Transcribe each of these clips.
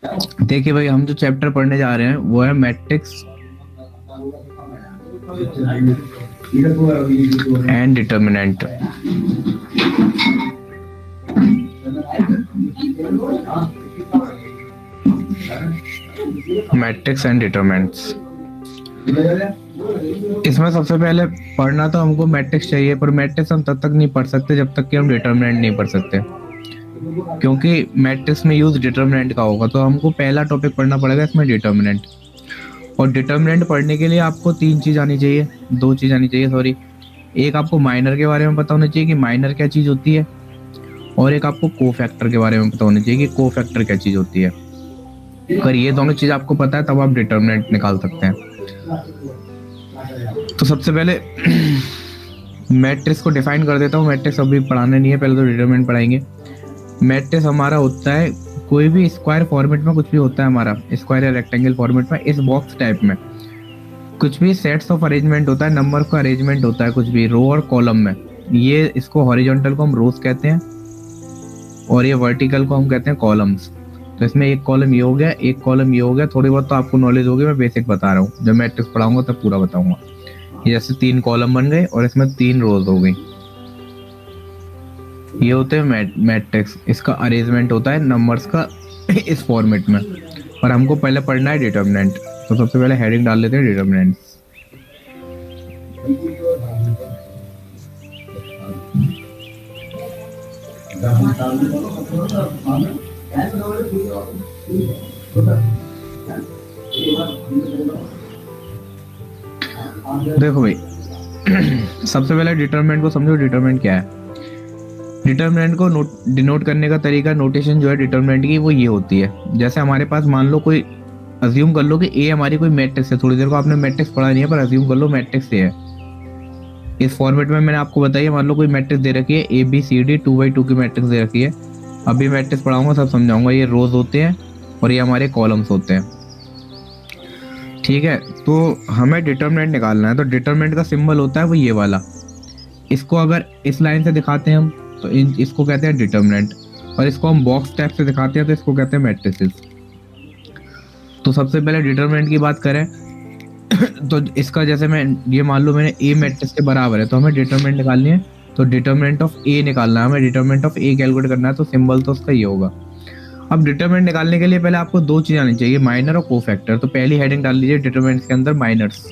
देखिए भाई, हम जो चैप्टर पढ़ने जा रहे हैं वो है matrix and determinant. Matrix and determinants. इसमें सबसे पहले पढ़ना तो हमको मैट्रिक्स चाहिए, पर मैट्रिक्स हम तब तक नहीं पढ़ सकते जब तक कि हम डिटर्मिनेंट नहीं पढ़ सकते, क्योंकि मैट्रिक्स में यूज डिटर्मिनेंट का होगा। तो हमको पहला टॉपिक पढ़ना पड़ेगा इसमें डिटर्मिनेंट। और डिटर्मिनेंट पढ़ने के लिए आपको तीन चीज आनी चाहिए, दो चीज आनी चाहिए सॉरी। एक आपको माइनर के बारे में पता होना चाहिए कि माइनर क्या चीज होती है, और एक आपको कोफैक्टर के बारे में पता होना चाहिए कि कोफैक्टर क्या चीज होती है। अगर ये दोनों चीज आपको पता है तब आप डिटर्मिनेंट निकाल सकते हैं। तो सबसे पहले मैट्रिक्स को डिफाइन कर देता हूँ। मैट्रिक्स अभी पढ़ाने नहीं है, पहले तो डिटरमिनेंट पढ़ाएंगे। मैट्रिक्स हमारा होता है कोई भी स्क्वायर फॉर्मेट में, कुछ भी होता है हमारा स्क्वायर या रेक्टेंगल फॉर्मेट में, इस बॉक्स टाइप में कुछ भी सेट्स ऑफ अरेंजमेंट होता है, नंबर का अरेंजमेंट होता है, कुछ भी रो और कॉलम में। ये इसको हॉरिजॉन्टल को हम रोज कहते हैं और ये वर्टिकल को हम कहते हैं कॉलम्स। तो इसमें एक कॉलम ये हो गया, एक कॉलम ये हो गया। थोड़ी बहुत तो आपको नॉलेज होगी, मैं बेसिक बता रहा हूँ, जब मैट्रिक्स पढ़ाऊंगा तब पूरा बताऊंगा। ये जैसे तीन कॉलम बन गए और इसमें तीन रोज हो गई, ये होते हैं मैट्रिक्स। इसका अरेंजमेंट होता है नंबर्स का इस फॉर्मेट में। पर हमको पहले पढ़ना है डिटर्मिनेंट, तो सबसे पहले हेडिंग डाल लेते हैं डिटर्मिनेंट। देखो भाई, सबसे पहले डिटर्मिनेंट को समझो। डिटर्मिनेंट क्या है? डिटर्मिनेंट को डिनोट करने का तरीका, नोटेशन जो है डिटर्मिनेंट की, वो ये होती है। जैसे हमारे पास मान लो कोई, अज्यूम कर लो कि ए हमारी कोई मैट्रिक्स है। थोड़ी देर को आपने मैट्रिक्स पढ़ा नहीं है, पर अज्यूम कर लो मैट्रिक्स ए है। इस फॉर्मेट में मैंने आपको बताया, मान लो कोई मैट्रिक्स दे रखी है A B C D, 2x2 की मैट्रिक्स दे रखी है। अभी मैट्रिक्स पढ़ाऊंगा सब समझाऊंगा। ये रोज होते हैं और ये हमारे कॉलम्स होते हैं, ठीक है। तो हमें डिटर्मिनेंट निकालना है, तो डिटर्मिनेंट का सिंबल होता है वो ये वाला। इसको अगर इस लाइन से दिखाते हैं हम तो इसको कहते हैं डिटर्मिनेंट, और इसको हम बॉक्स टाइप से दिखाते हैं तो इसको कहते हैं मैट्रिसेस। तो सबसे पहले डिटर्मिनेंट की बात करें तो इसका, जैसे मैं ये मान लो मैंने ए मैट्रिक्स के बराबर है, तो हमें डिटर्मिनेंट निकालनी है। तो डिटर्मिनेंट ऑफ ए निकालना है हमें, डिटर्मिनेंट ऑफ ए कैलकुलेट करना है, तो सिंबल तो उसका ये होगा। अब डिटर्मिनेंट निकालने के लिए पहले आपको दो चीज आनी चाहिए, माइनर और कोफैक्टर। तो पहली हेडिंग डाल लीजिए डिटर्मिनेंट के अंदर, माइनर्स।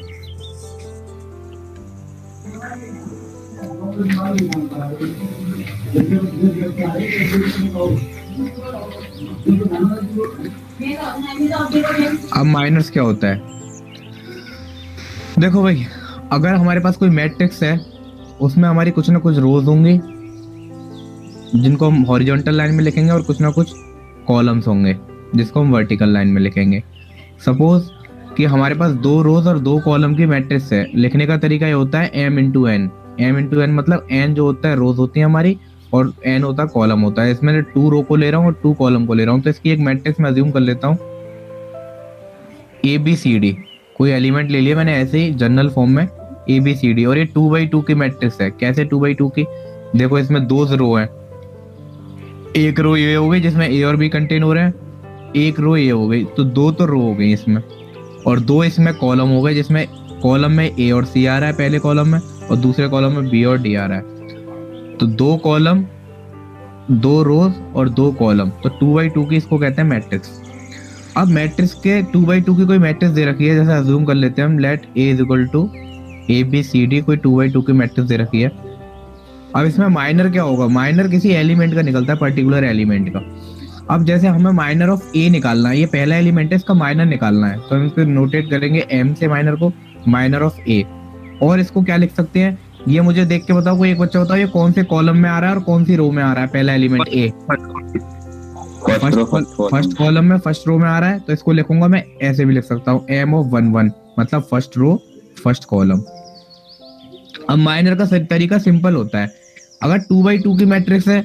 अब माइनर्स क्या होता है? देखो भाई, अगर हमारे पास कोई मैट्रिक्स है, उसमें हमारी कुछ ना कुछ रोज होंगी जिनको हम हॉरिजॉन्टल लाइन में लिखेंगे, और कुछ ना कुछ कॉलम्स होंगे जिसको हम वर्टिकल लाइन में लिखेंगे। सपोज कि हमारे पास दो रोज और दो कॉलम की मैट्रिक्स है। लिखने का तरीका ये होता है m into n. m into n मतलब n जो होता है रोज होती है हमारी, और n होता है कॉलम होता है। इसमें 2 रो को ले रहा हूँ और 2 कॉलम को ले रहा हूँ, तो इसकी एक मैट्रिक्स में अज्यूम कर लेता हूँ ए बी सी डी। कोई एलिमेंट ले लिया मैंने ऐसे ही जनरल फॉर्म में, ए बी सी डी, और ये 2x2 की मैट्रिक्स है। कैसे 2x2 की? देखो इसमें दो रो है, एक रो ये हो गई जिसमें ए और बी कंटेन हो रहे हैं, एक रो ये हो गई, तो दो तो रो हो गई इसमें, और दो इसमें कॉलम हो गए जिसमें कॉलम में ए और सी आ रहा है पहले कॉलम में, और दूसरे कॉलम में बी और डी आ रहा है। तो दो कॉलम, दो रोज और दो कॉलम, तो 2x2 की इसको कहते हैं मैट्रिक्स। अब मैट्रिक्स के 2x2 की कोई मैट्रिक्स दे रखी है, जैसे अज्यूम कर लेते हैं हम, let A is equal to A B C D, कोई 2x2 की मैट्रिक्स दे रखी है। अब इसमें माइनर क्या होगा? माइनर किसी एलिमेंट का निकलता है, पर्टिकुलर एलिमेंट का। अब जैसे हमें माइनर ऑफ ए निकालना है, ये पहला एलिमेंट है, इसका माइनर निकालना है, तो हम इसको नोटेट करेंगे एम से माइनर को, माइनर ऑफ ए। और इसको क्या लिख सकते हैं, ये मुझे देख के बताओ, कोई एक बच्चा बताओ ये कौन से कॉलम में आ रहा है और कौन सी रो में आ रहा है? पहला एलिमेंट ए फर्स्ट कॉलम में, फर्स्ट रो में आ रहा है, तो इसको लिखूंगा मैं ऐसे भी लिख सकता हूँ, एम ऑफ 1 1, मतलब फर्स्ट रो फर्स्ट कॉलम। अब माइनर का तरीका सिंपल होता है। अगर 2x2 की मैट्रिक्स है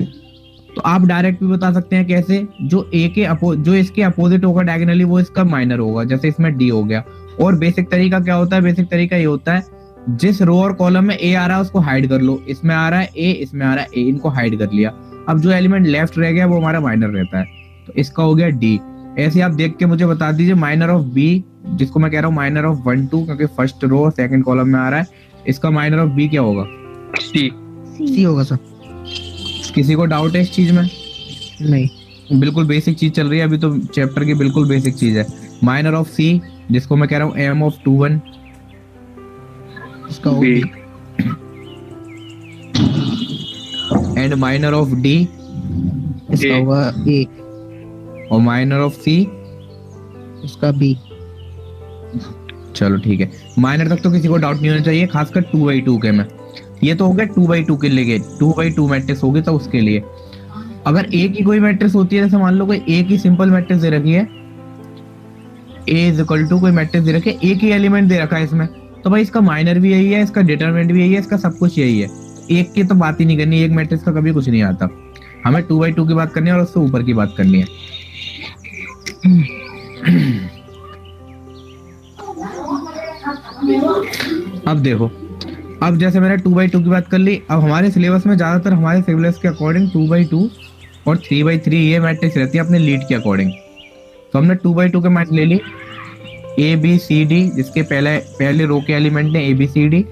तो आप डायरेक्ट भी बता सकते हैं कैसे, जो ए के जो इसके अपोजिट होगा डायगोनली वो इसका माइनर होगा, जैसे इसमें डी हो गया। और बेसिक तरीका क्या होता है? बेसिक तरीका ये होता है, जिस रो और कॉलम में ए आ रहा है उसको हाइड कर लो। इसमें आ रहा है ए, इसमें आ रहा है ए, इनको हाइड कर लिया। अब जो एलिमेंट लेफ्ट रह गया वो हमारा माइनर रहता है, तो इसका हो गया डी। ऐसे आप देख के मुझे बता दीजिए माइनर ऑफ बी, जिसको मैं कह रहा हूँ माइनर ऑफ 1 2, क्योंकि फर्स्ट रो सेकंड कॉलम में आ रहा है, इसका माइनर ऑफ बी क्या होगा? सी। सी होगा सर। किसी को डाउट है इस चीज में? नहीं। बिल्कुल बेसिक चीज चल रही है अभी तो, चैप्टर की बिल्कुल बेसिक चीज है। माइनर ऑफ सी, जिसको मैं कह रहा हूँ एम ऑफ 2 1, इसका होगा B. And minor of D, इसका होगा ए। और माइनर ऑफ सी, इसका बी। चलो ठीक है, माइनर तक तो किसी को डाउट नहीं होना चाहिए, खासकर 2/2 के में। ये तो हो गया 2/2 के लिए, 2/2 मैट्रिक्स होगी तो उसके लिए। अगर एक ही कोई मैट्रिक्स होती है, जैसे मान लो कोई एक ही सिंपल मैट्रिक्स दे रखी है, ए इज इक्वल टू कोई मैट्रिक्स दे रखी है, एक ही एलिमेंट दे रखा है इसमें, तो भाई इसका माइनर भी यही है, इसका डिटरमिनेंट भी यही है, इसका सब कुछ यही है। एक की तो बात ही नहीं करनी, एक मैट्रिक्स का कभी कुछ नहीं आता। हमें 2/2 की बात करनी है और उससे ऊपर की बात करनी है। अब देखो, अब जैसे मैंने 2/2 की बात कर ली, अब हमारे सिलेबस में ज्यादातर हमारे सिलेबस के अकॉर्डिंग 2/2 और 3/3 ये मैट्रिक्स रहती है अपने लीड के अकॉर्डिंग। तो हमने 2/2 के मैट्रिक्स ले ली, ए बी सी डी, जिसके पहले रो के एलिमेंट ने A B C D,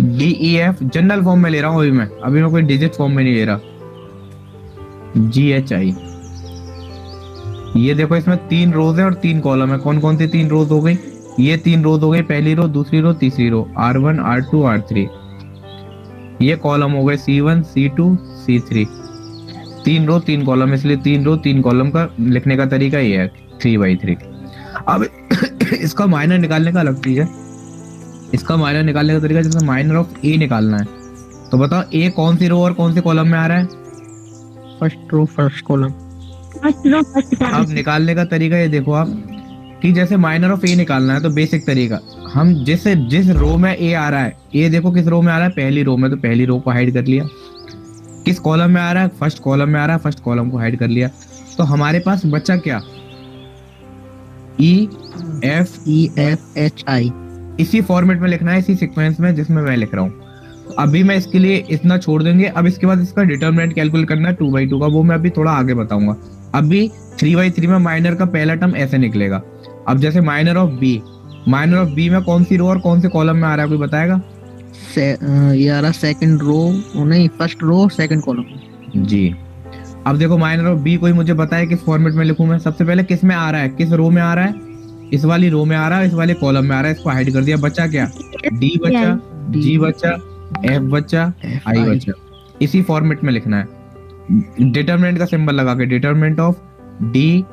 D E F general form में ले रहा हूँ अभी मैं कोई डिजिट फॉर्म में नहीं ले रहा, जी एच आई। ये देखो इसमें 3 रोज है और 3 कॉलम है। कौन कौन सी 3 रोज हो गई? ये 3 रोज हो गई, पहली रो, दूसरी रो, तीसरी रो, R1 R2 R3। ये कॉलम हो गए C1 C2 C3। 3 रो 3 कॉलम, इसलिए 3 रो 3 कॉलम का लिखने का तरीका ये है 3/3। अब इसका माइनर निकालने का अलग चीज है। इसका माइनर निकालने का तरीका, जैसे माइनर ऑफ ए निकालना है, तो बताओ ए कौन सी रो और कौन से कॉलम में आ रहा है? First row first column. अब निकालने का तरीका ये देखो आप, कि जैसे माइनर ऑफ ए निकालना है तो बेसिक तरीका, हम जिस रो में ए आ रहा है, ए देखो किस रो में आ रहा है, पहली रो में, तो पहली रो को हाइड कर लिया। किस कॉलम में आ रहा है? फर्स्ट कॉलम में आ रहा है, फर्स्ट कॉलम को हाइड कर लिया। तो हमारे पास बचा क्या? E F H I. इसी फॉर्मेट में लिखना है, इसी सीक्वेंस में जिसमें मैं लिख रहा हूँ। अभी मैं इसके लिए इतना छोड़ देंगे। अब इसके बाद इसका डिटरमिनेंट कैलकुलेट करना है 2/2 का, वो मैं अभी थोड़ा आगे बताऊंगा। अभी 3/3 में माइनर का पहला टर्म ऐसे निकलेगा। अब जैसे minor of B, minor of B में कौन सी रो और कौन से कॉलम में आ रहा है, कोई बताएगा? ये आ रहा सेकंड रो, नहीं फर्स्ट रो सेकंड कॉलम जी। अब देखो माइनर ऑफ बी कोई मुझे बताए किस फॉर्मेट में लिखूं मैं? सबसे पहले किस में आ रहा है, किस रो में आ रहा है? इस वाली रो में आ रहा है, इस वाले कॉलम में आ रहा है, इसको हाइड कर दिया। बचा क्या? डी बचा, जी बचा, एफ बचा, आई बचा। इसी फॉर्मेट में लिखना है, डिटरमिनेंट का सिंबल लगा के, determinant of D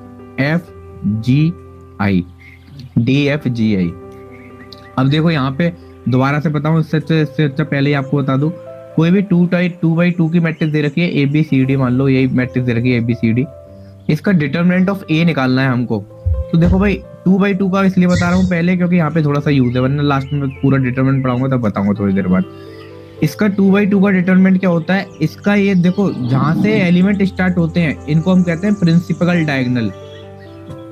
F G I, D F G I. अब देखो यहाँ पे दोबारा से बताऊं, इससे पहले ही आपको बता दूं, कोई भी 2/2 की मैट्रिक्स दे रखी है, ए बी सी डी, मान लो यही मैट्रिक्स दे रखी है ए बी सी डी, इसका डिटरमिनेंट ऑफ ए निकालना है हमको। तो देखो भाई 2/2 का इसलिए बता रहा हूँ पहले क्योंकि यहाँ पे थोड़ा सा यूज है, वरना लास्ट में पूरा डिटरमिनेंट पढ़ाऊंगा तब बताऊंगा थोड़ी देर बाद। इसका 2/2 का डिटरमिनेंट क्या होता है? इसका ये देखो, जहां से एलिमेंट स्टार्ट होते हैं इनको हम कहते हैं principal diagonal.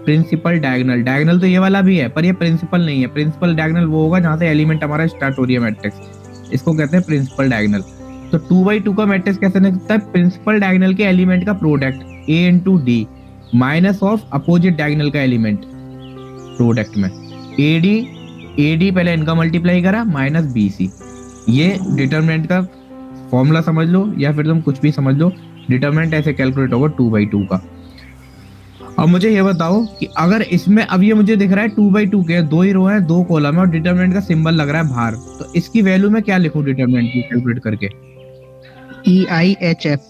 Principal diagonal, diagonal तो ये वाला भी है पर ये प्रिंसिपल नहीं है। प्रिंसिपल डायगोनल वो होगा जहां से एलिमेंट हमारा स्टार्ट हो रही है मैट्रिक्स, इसको कहते हैं प्रिंसिपल डायगोनल। तो 2/2 का मैट्रिक्स कैसे निकलता है? प्रिंसिपल डायगोनल के एलिमेंट का product A into D minus of opposite diagonal का एलिमेंट प्रोडक्ट में एडी पहले इनका मल्टीप्लाई करा माइनस बीसी। ये डिटरमिनेंट का फॉर्मूला समझ लो या फिर तुम कुछ भी समझ लो, डिटरमिनेंट ऐसे कैलकुलेट होगा 2/2 का। अब मुझे ये बताओ कि अगर इसमें, अब ये मुझे दिख रहा है 2/2 के 2 ही रो है 2 कॉलम है और डिटरमिनेंट का सिंबल लग रहा है बाहर, तो इसकी वैल्यू में क्या लिखूं डिटरमिनेंट की कैलकुलेट करके? EIHF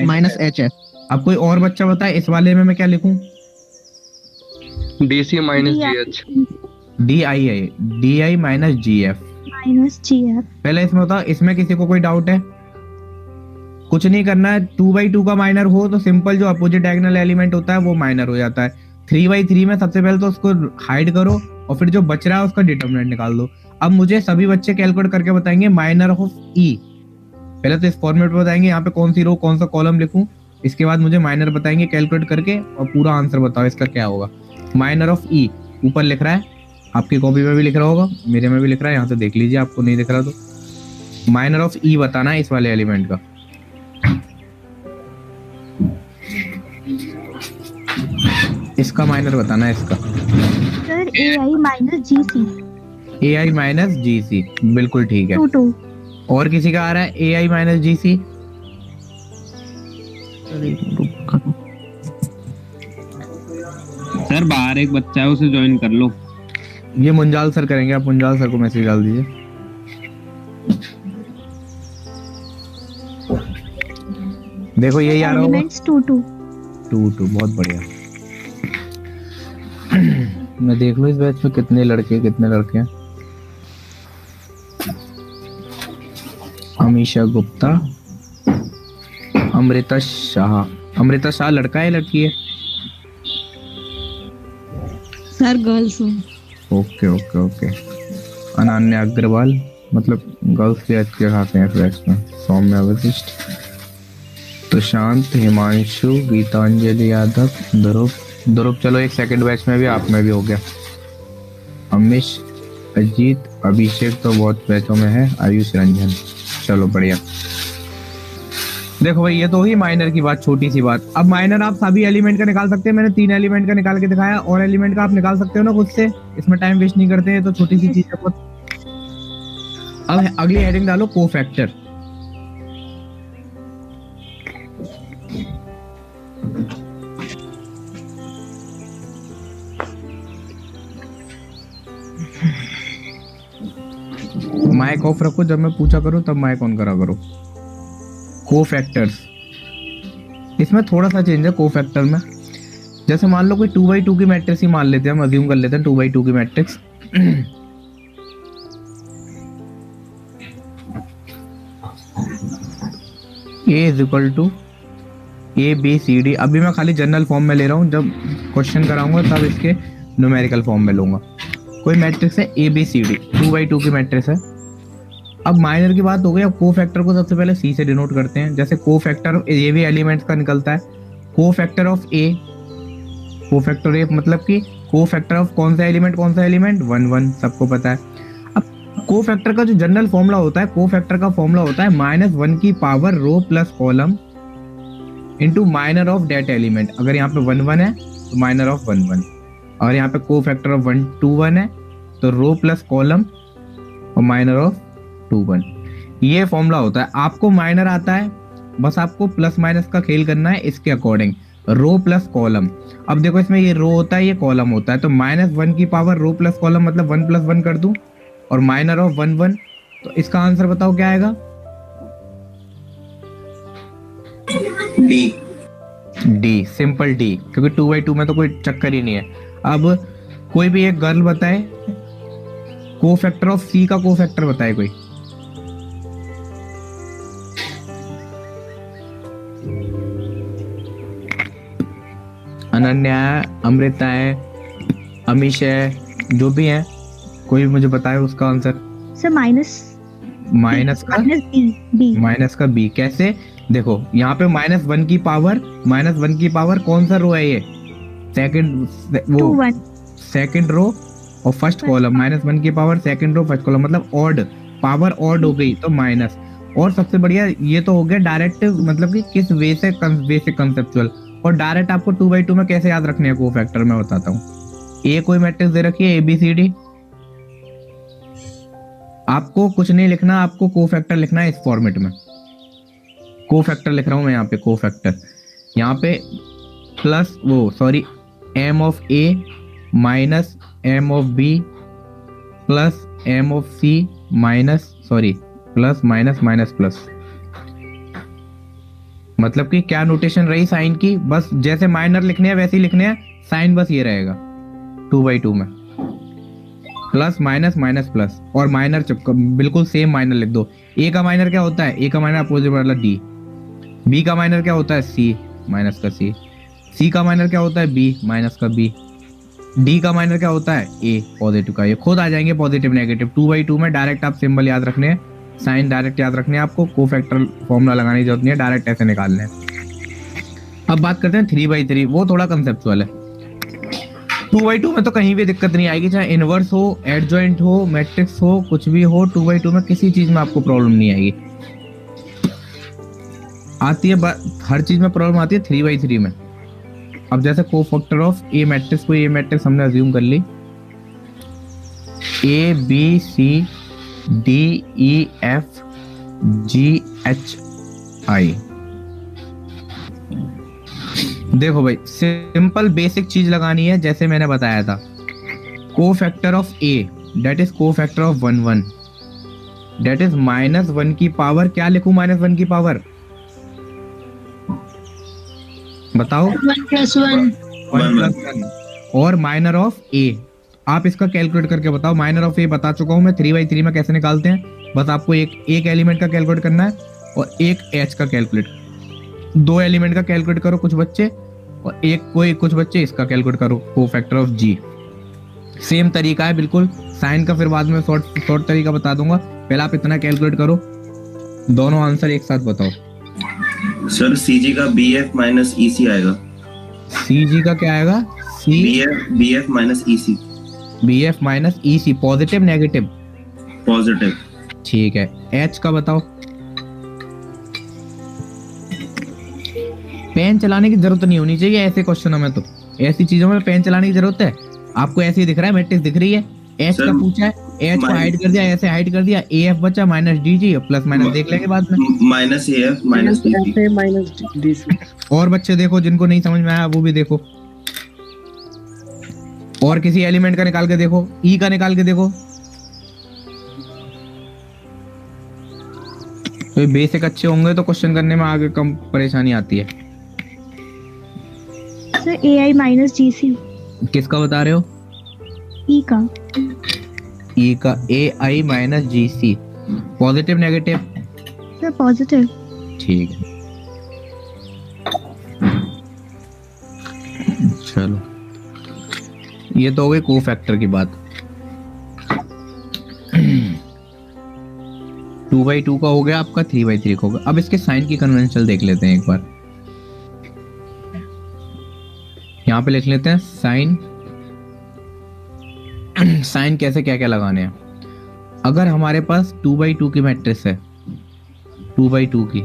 minus HF। अब कोई और बच्चा बताए इस वाले में मैं क्या लिखूं? DC minus GH। DI minus GF। पहले इसमें बताओ, इसमें किसी को कोई डाउट है? कुछ नहीं करना है, 2/2 का माइनर हो तो सिंपल जो अपोजिट डायगोनल एलिमेंट होता है वो माइनर हो जाता है। 3/3 में सबसे पहले तो उसको हाइड करो और फिर जो बच रहा है उसका डिटरमिनेंट निकाल दो। अब मुझे सभी बच्चे कैलकुलेट करके बताएंगे माइनर ऑफ ई। पहले तो इस फॉर्मेट में बताएंगे यहाँ पे कौन सी रो कौन सा कॉलम लिखूं, इसके बाद मुझे माइनर बताएंगे कैलकुलेट करके और पूरा आंसर बताओ इसका क्या होगा। माइनर ऑफ ई ऊपर लिख रहा है, आपकी कॉपी में भी लिख रहा होगा, मेरे में भी लिख रहा है, यहाँ से देख लीजिए आपको नहीं दिख रहा तो। माइनर ऑफ ई बताना है इस वाले एलिमेंट का। इसका माइनर बताना है इसका। Sir AI minus GC। AI minus GC, बिल्कुल ठीक है। 2 2। और किसी का आ रहा है AI माइनस GC? सर बाहर एक बच्चा है, उसे ज्वाइन कर लो। ये मुंजाल सर करेंगे, आप मुंजाल सर को मैसेज डाल दीजिए। देखो यही आ रहा होगा। एलिमेंट्स 2 2। 2 2, बहुत बढ़िया। मैं देख लूं इस बैच में कितने लड़के हैं। अमीशा गुप्ता, अमृता शाह लड़का है लड़की है? सर गर्ल्स हूँ। ओके। अनन्या अग्रवाल, मतलब गर्ल्स के अच्छे खाते हैं फ्लैक्स में। सौम्या वशिष्ठ, प्रशांत, हिमांशु, गीतांजलि यादव, ध्रुव, चलो एक सेकंड बैच में भी आप में भी हो गया। अमिश, अजीत, अभिषेक तो बहुत बैचों में है। आयुष रंजन, चलो बढ़िया। देखो भाई ये तो हुई माइनर की बात, छोटी सी बात। अब माइनर आप सभी एलिमेंट का निकाल सकते हैं। मैंने 3 एलिमेंट का निकाल के दिखाया, और एलिमेंट का आप निकाल सकते हो ना खुद से, इसमें टाइम वेस्ट नहीं करते हैं, तो छोटी सी चीज है बहुत। अब अगली हेडिंग डालो कोफैक्टर। माइक ऑफ रखो, जब मैं पूछा करूं तब माइक ऑन करा करो। कोफैक्टर्स, इसमें थोड़ा सा चेंज है कोफैक्टर में। जैसे मान लो कोई 2/2 की मैट्रिक्स ही मान लेते हैं, हम अज्यूम कर लेते हैं 2/2 की matrix. A is equal to ABCD। अभी मैं खाली जनरल फॉर्म में ले रहा हूँ, जब क्वेश्चन कराऊंगा तब इसके न्यूमेरिकल फॉर्म में लूंगा। कोई मैट्रिक्स है ABCD, 2/2 की मैट्रिक्स है। अब माइनर की बात हो गई। अब कोफैक्टर को सबसे पहले C से डिनोट करते हैं। जैसे कोफैक्टर, ये भी एलिमेंट्स का निकलता है। Cofactor of A, cofactor A मतलब कि कोफैक्टर ऑफ कौन सा एलिमेंट 1 1, सबको पता है। अब कोफैक्टर का जो जनरल फॉर्मूला होता है, कोफैक्टर का फॉर्मूला होता है -1 की power row plus column into minor of det element. अगर यहाँ पे 1 1 है तो माइनर ऑफ 1 1, और यहाँ पे कोफैक्टर ऑफ 1 2 1 है तो रो प्लस कॉलम और माइनर ऑफ 2 1। ये फॉर्मूला होता है। आपको माइनर आता है, बस आपको प्लस माइनस का खेल करना है इसके अकॉर्डिंग। रो प्लस कॉलम, अब देखो इसमें ये रो होता है, ये कॉलम होता है, तो -1 की पावर रो प्लस कॉलम मतलब 1 + 1 कर दूं, और माइनर ऑफ 1 1, तो इसका आंसर बताओ क्या आएगा? डी, सिंपल डी, क्योंकि 2/2 में तो कोई चक्कर ही नहीं है। अब कोई भी एक गर्ल बताए, कोफैक्टर ऑफ C का कोफैक्टर बताए कोई। अनन्या है, अमृता है, अमीश है, जो भी है, कोई मुझे बताए उसका आंसर। सर माइनस का B कैसे? देखो यहाँ पे -1 की पावर कौन सा रो है ये? सेकंड रो और फर्स्ट कॉलम। -1 की power second row first column मतलब ऑड, पावर ऑड हो गई तो माइनस। और सबसे बढ़िया ये तो हो गया डायरेक्ट, मतलब कि किस वे से कंसेप्चुअल। और डायरेक्ट आपको 2/2 में कैसे याद रखने हैं कोफैक्टर, मैं बताता हूँ। ए कोई मैट्रिक्स दे रखी है ABCD, आपको कुछ नहीं लिखना, आपको कोफैक्टर लिखना है इस फॉर्मेट में। कोफैक्टर लिख रहा हूं मैं यहाँ पे, कोफैक्टर यहाँ पे plus M of A minus M of B plus M of C plus minus plus. मतलब कि क्या नोटेशन रही साइन की? बस जैसे माइनर लिखने हैं वैसे ही लिखने हैं, साइन बस ये रहेगा 2/2 में, प्लस माइनस प्लस, और माइनर बिल्कुल सेम माइनर लिख दो। ए का माइनर क्या होता है? ए का माइनर अपोजिट वाला D। बी का माइनर क्या होता है? C माइनस का C। C का माइनर क्या होता है? B माइनस का B। D का माइनर क्या होता है? A पॉजिटिव का। ये खुद आ जाएंगे पॉजिटिव नेगेटिव। 2/2 में डायरेक्ट आप सिंबल याद रखने हैं, साइन डायरेक्ट याद रखने हैं, आपको कोफैक्टर फॉर्मूला लगाने की जरूरत नहीं है, डायरेक्ट ऐसे निकालने हैं। अब बात करते हैं 3/3, वो थोड़ा कंसेप्चुअल है। 2/2 में तो कहीं भी दिक्कत नहीं आएगी, चाहे इनवर्स हो, एडजॉइंट हो, मैट्रिक्स हो, कुछ भी हो, 2/2 में किसी चीज में आपको प्रॉब्लम नहीं आएगी। आती है हर चीज में प्रॉब्लम आती है 3/3 में। अब जैसे कोफैक्टर ऑफ ए मैट्रिक्स, को ए मैट्रिक्स हमने अज्यूम कर ली, A B C D E F G H I. देखो भाई सिंपल बेसिक चीज लगानी है, जैसे मैंने बताया था cofactor of A that is cofactor of 1 1 that is -1 की पावर, क्या लिखूं -1 की पावर बताओ? 1+1 1+1 और माइनर ऑफ ए, आप इसका कैलकुलेट करके बताओ। माइनर ऑफ ए बता चुका हूं मैं, 3/3 में कैसे निकालते हैं, बस आपको एक एलिमेंट का कैलकुलेट करना है और एक एच का कैलकुलेट, 2 एलिमेंट का कैलकुलेट करो कुछ बच्चे, और कुछ बच्चे इसका कैलकुलेट करो कोफैक्टर ऑफ जी। सेम तरीका है बिल्कुल, साइन का फिर बाद में शॉर्ट तरीका बता दूंगा, पहले आप इतना कैलकुलेट करो, दोनों आंसर एक साथ बताओ। सर सीजी का BF माइनस EC आएगा। सीजी का क्या आएगा? BF minus EC। BF minus EC, positive negative? Positive. ठीक है, एच का बताओ। पेन चलाने की जरूरत नहीं होनी चाहिए ऐसे क्वेश्चनों में, तो ऐसी चीजों में पेन चलाने की जरूरत है? आपको ऐसे ही दिख रहा है, मैट्रिक्स दिख रही है, एच का पूछा है, एच को हाइड कर दिया, ऐसे हाइड कर दिया, AF बचा माइनस DG, प्लस माइनस देख लेंगे बाद में, माइनस AF माइनस DC। और बच्चे देखो जिनको नहीं समझ में आया वो भी देखो, और किसी एलिमेंट का निकाल के देखो, ई का निकाल के देखो। तो बेसिक अच्छे होंगे तो क्वेश्चन करने में आगे कम परेशानी आती है। Sir AI minus GC। किसका बता रहे हो? E का। E का AI minus GC, positive negative? Sir positive. ठीक है, चलो ये तो हो गई कोफैक्टर की बात। 2/2 का हो गया आपका, 3/3 का हो गया। अब इसके साइन की कन्वेंशन देख लेते हैं एक बार, यहाँ पे लिख लेते हैं साइन। साइन कैसे क्या क्या लगाने हैं? अगर हमारे पास 2/2 की मैट्रिक्स है, 2/2 की,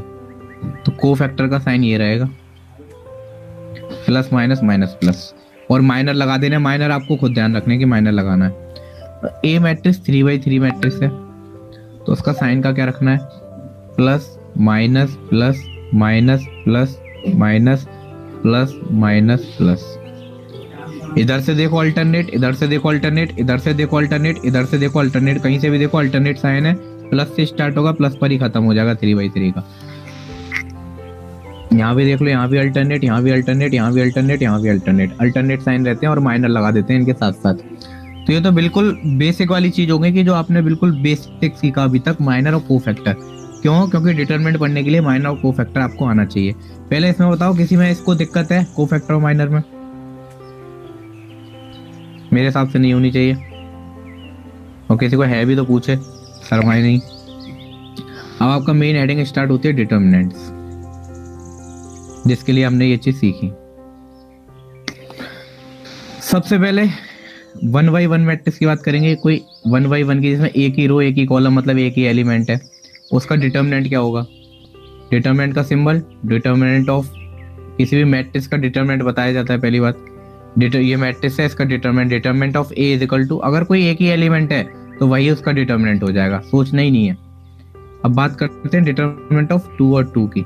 तो कोफैक्टर का साइन ये रहेगा, प्लस माइनस माइनस प्लस, और माइनर लगा देना। माइनर आपको खुद ध्यान रखने की माइनर लगाना है। ए मैट्रिक्स 3/3 मैट्रिक्स है, तो उसका साइन का क्या रखना है? Plus minus plus minus plus minus plus minus plus. इधर से देखो अल्टरनेट, इधर से देखो अल्टरनेट, इधर से देखो अल्टरनेट, इधर से देखो अल्टरनेट, कहीं से भी देखो अल्टरनेट साइन है, प्लस से स्टार्ट होगा, प्लस पर ही खत्म हो जाएगा 3/3 का। यहाँ भी देख लो, यहाँ भी अल्टरनेट, यहाँ भी अल्टरनेट, यहाँ भी अल्टरनेट, यहाँ भी अल्टरनेट, अल्टरनेट साइन रहते हैं और माइनर लगा देते हैं इनके साथ साथ। तो ये तो बिल्कुल बेसिक वाली चीज हो गई कि जो आपने बिल्कुल बेसिक सीखा अभी तक, माइनर और कोफैक्टर। क्यों? क्योंकि डिटरमिनेंट पढ़ने के लिए माइनर और कोफैक्टर आपको आना चाहिए। पहले इसमें बताओ किसी में इसको दिक्कत है कोफैक्टर और माइनर में? मेरे हिसाब से नहीं होनी चाहिए, और किसी को है भी तो पूछे, शर्माए नहीं। अब आपका मेन हेडिंग स्टार्ट होती है डिटरमिनेंट्स, जिसके लिए हमने ये चीज सीखी। सबसे पहले 1/1 मैट्रिक्स की बात करेंगे। कोई 1/1 की जिसमें एक ही रो एक ही कॉलम, मतलब एक ही एलिमेंट है, उसका डिटरमिनेंट क्या होगा? डिटरमिनेंट का सिंबल, डिटरमिनेंट ऑफ किसी भी मैट्रिक्स का डिटरमिनेंट बताया जाता है। पहली बात, ये मैट्रिक्स है, इसका determinant of A is equal to, अगर कोई एक ही एलिमेंट है तो वही उसका डिटरमिनेंट हो जाएगा, सोचना ही नहीं है। अब बात करते हैं डिटरमिनेंट ऑफ 2 और 2 की।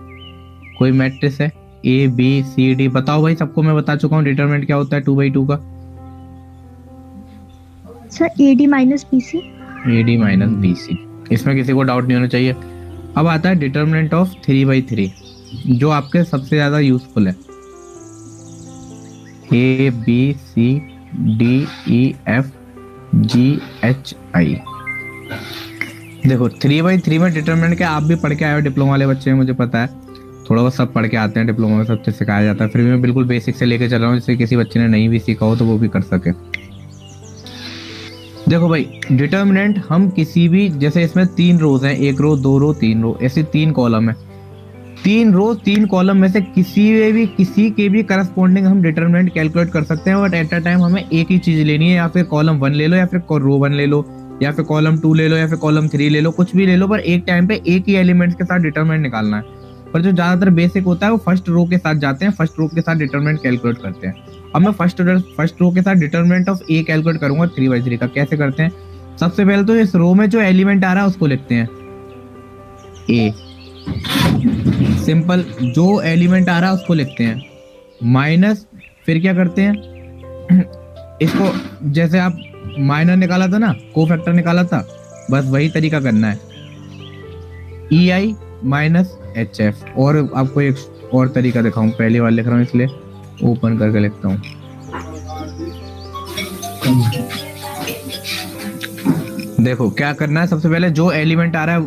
कोई मैट्रिक्स है A B C D, बताओ भाई, सबको मैं बता चुका हूँ डिटरमिनेंट क्या होता है 2/2 का। Sir AD minus BC। AD minus BC, इसमें किसी को डाउट नहीं होना चाहिए। अब आता है डिटरमिनेंट ऑफ 3/3, जो आपके सबसे ज्यादा यूजफुल है। A B C D E F G H I। देखो 3/3 में डिटरमिनेंट क्या, आप भी पढ़ के आए हो, डिप्लोमा वाले बच्चे हैं, मुझे पता है, थोड़ा बहुत सब पढ़ के आते हैं, डिप्लोमा में सब चीज सिखाया जाता है। फिर भी मैं बिल्कुल बेसिक से लेके चल रहा हूँ, जिससे किसी बच्चे ने नहीं भी सीखा हो तो वो भी कर सके। देखो भाई, डिटरमिनेंट हम किसी भी, जैसे इसमें 3 रोज हैं, 1 रो 2 रो 3 रो, ऐसे 3 कॉलम है, 3 रो 3 कॉलम में से किसी के भी करस्पॉन्डिंग हम डिटरमिनेंट कैलकुलेट कर सकते हैं। बट एट अ टाइम हमें एक ही चीज लेनी है, या फिर कॉलम 1 ले लो, या फिर रो 1 ले लो, या फिर कॉलम 2 ले लो, या फिर कॉलम 3 ले लो, कुछ भी ले लो, पर एक टाइम पे एक ही एलिमेंट्स के साथ डिटरमिनेंट निकालना है। पर जो ज्यादातर बेसिक होता है वो फर्स्ट रो के साथ जाते हैं, फर्स्ट रो के साथ डिटरमिनेंट कैलकुलेट करते हैं। अब मैं फर्स्ट रो के साथ डिटरमिनेंट ऑफ ए कैलकुलेट करूंगा 3/3 का। कैसे करते हैं? सबसे पहले तो इस रो में जो एलिमेंट आ रहा है उसको लिखते हैं ए, सिंपल। जो एलिमेंट आ रहा है उसको लिखते हैं माइनस, फिर क्या करते हैं इसको, जैसे आप माइनर निकाला था ना, कोफैक्टर निकाला था, बस वही तरीका करना है, ई आई माइनस एच एफ। और आपको एक और तरीका दिखाऊं, पहली बार लिख रहा हूँ इसलिए ओपन करके लिखता हूँ। देखो क्या करना है, सबसे पहले जो एलिमेंट आ रहा है,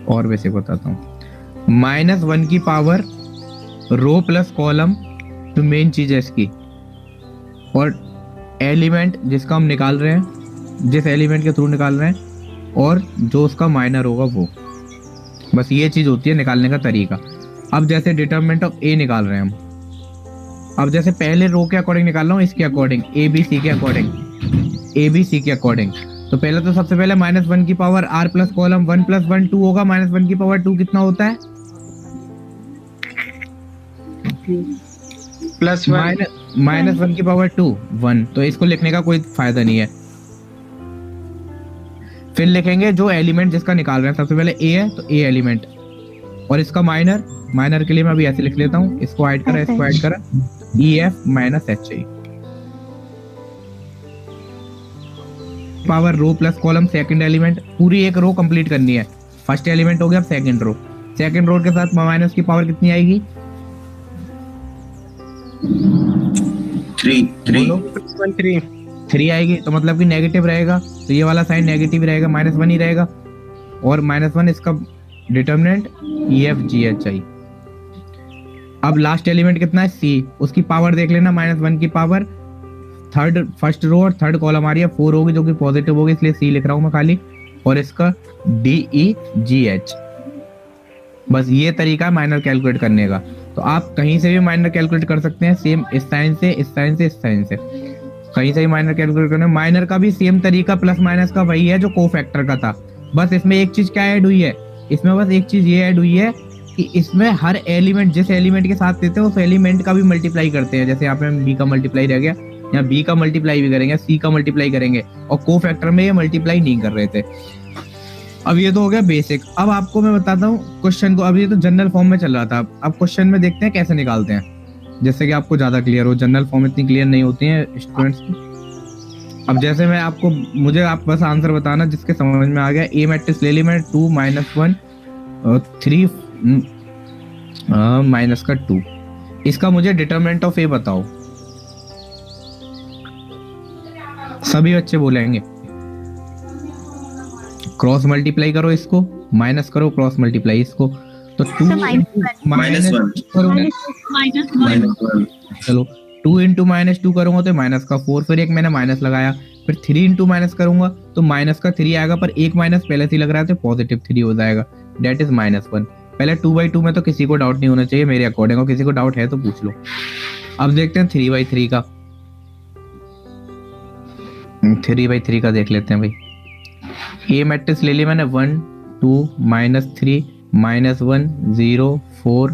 और बेसिक बताता हूँ, -1 की पावर रो प्लस कॉलम, तो मेन चीज है इसकी, और एलिमेंट जिसका हम निकाल रहे हैं, जिस एलिमेंट के थ्रू निकाल रहे हैं, और जो उसका माइनर होगा वो, बस ये चीज होती है निकालने का तरीका। अब जैसे डिटरमिनेंट ऑफ ए निकाल रहे हैं हम, अब जैसे पहले रो के अकॉर्डिंग निकाल रहा हूँ, इसके अकॉर्डिंग, ए बी सी के अकॉर्डिंग, ए बी सी के अकॉर्डिंग। तो पहले तो सबसे पहले -1 की पावर आर प्लस कॉलम 1 + 1 2 होगा, -1 की पावर 2 कितना होता है? +1 -1 की पावर 2 1। तो इसको लिखने का कोई फायदा नहीं है। फिर लिखेंगे जो एलिमेंट जिसका निकाल रहे हैं, सबसे पहले ए है तो ए एलिमेंट, और इसका माइनर के लिए मैं अभी ऐसे लिख लेता हूँ, इसको ऐड करा, इसको ऐड करा, E F minus H I, power row plus column second element. पूरी एक रो कंप्लीट करनी है, फर्स्ट एलिमेंट हो गया, सेकंड रो के साथ माइनस की पावर कितनी आएगी? 3 आएगी, तो मतलब कि नेगेटिव रहेगा, तो ये वाला साइन नेगेटिव रहेगा, -1 ही रहेगा, और -1 इसका determinant E F G H I. अब लास्ट एलिमेंट कितना है? सी, उसकी पावर देख लेना, -1 की पावर थर्ड, फर्स्ट रो और थर्ड कॉलम आ रही है 4 होगी, जो कि पॉजिटिव होगी, इसलिए सी लिख रहा हूं मैं खाली, और इसका डी ई जी एच। बस ये तरीका है माइनर कैलकुलेट करने का। तो आप कहीं से भी माइनर कैलकुलेट कर सकते हैं, सेम इस साइन से, इस साइन से, इस साइन से, कहीं से भी माइनर कैलकुलेट करना है। माइनर का भी सेम तरीका प्लस माइनस का वही है जो कोफैक्टर का था, बस इसमें एक चीज क्या ऐड हुई है, इसमें बस एक चीज ये ऐड हुई है कि इसमें हर एलिमेंट जिस एलिमेंट के साथ देते हैं उस एलिमेंट का भी मल्टीप्लाई करते हैं। जैसे यहाँ पे बी का मल्टीप्लाई रह गया, यहाँ बी का मल्टीप्लाई भी करेंगे, सी का मल्टीप्लाई करेंगे, और कोफैक्टर में ये मल्टीप्लाई नहीं कर रहे थे। अब ये तो हो गया बेसिक। अब आपको मैं बताता हूँ क्वेश्चन को, अब ये तो जनरल फॉर्म में चल रहा था, अब क्वेश्चन में देखते हैं कैसे निकालते हैं, जैसे कि आपको ज्यादा क्लियर हो। जनरल फॉर्म इतनी क्लियर नहीं होती है स्टूडेंट्स की। अब जैसे मैं आपको, मुझे आप बस आंसर बताना जिसके समझ में आ गया। ए मैट्रिक्स ले ली मैंने, 2 - 1 3 -2, इसका मुझे डिटरमिनेंट ऑफ ए बताओ। सभी बच्चे बोलेंगे क्रॉस मल्टीप्लाई करो इसको, माइनस करो, क्रॉस मल्टीप्लाई इसको, तो 2 चलो 2 × -2 करूंगा तो माइनस का 4, फिर एक मैंने माइनस लगाया, फिर 3 × माइनस करूंगा तो माइनस का 3 आएगा, पर एक माइनस पहले से लग रहा है तो पॉजिटिव 3 हो जाएगा, डेट इज -1। पहले 2/2 में तो किसी को डाउट नहीं होना चाहिए मेरे अकॉर्डिंग, और किसी को डाउट है तो पूछ लो। अब देखते हैं 3/3 का, 3/3 का देख लेते हैं भाई। ए मैट्रिक्स ले ली मैंने, 1 2 -3 -1 0 4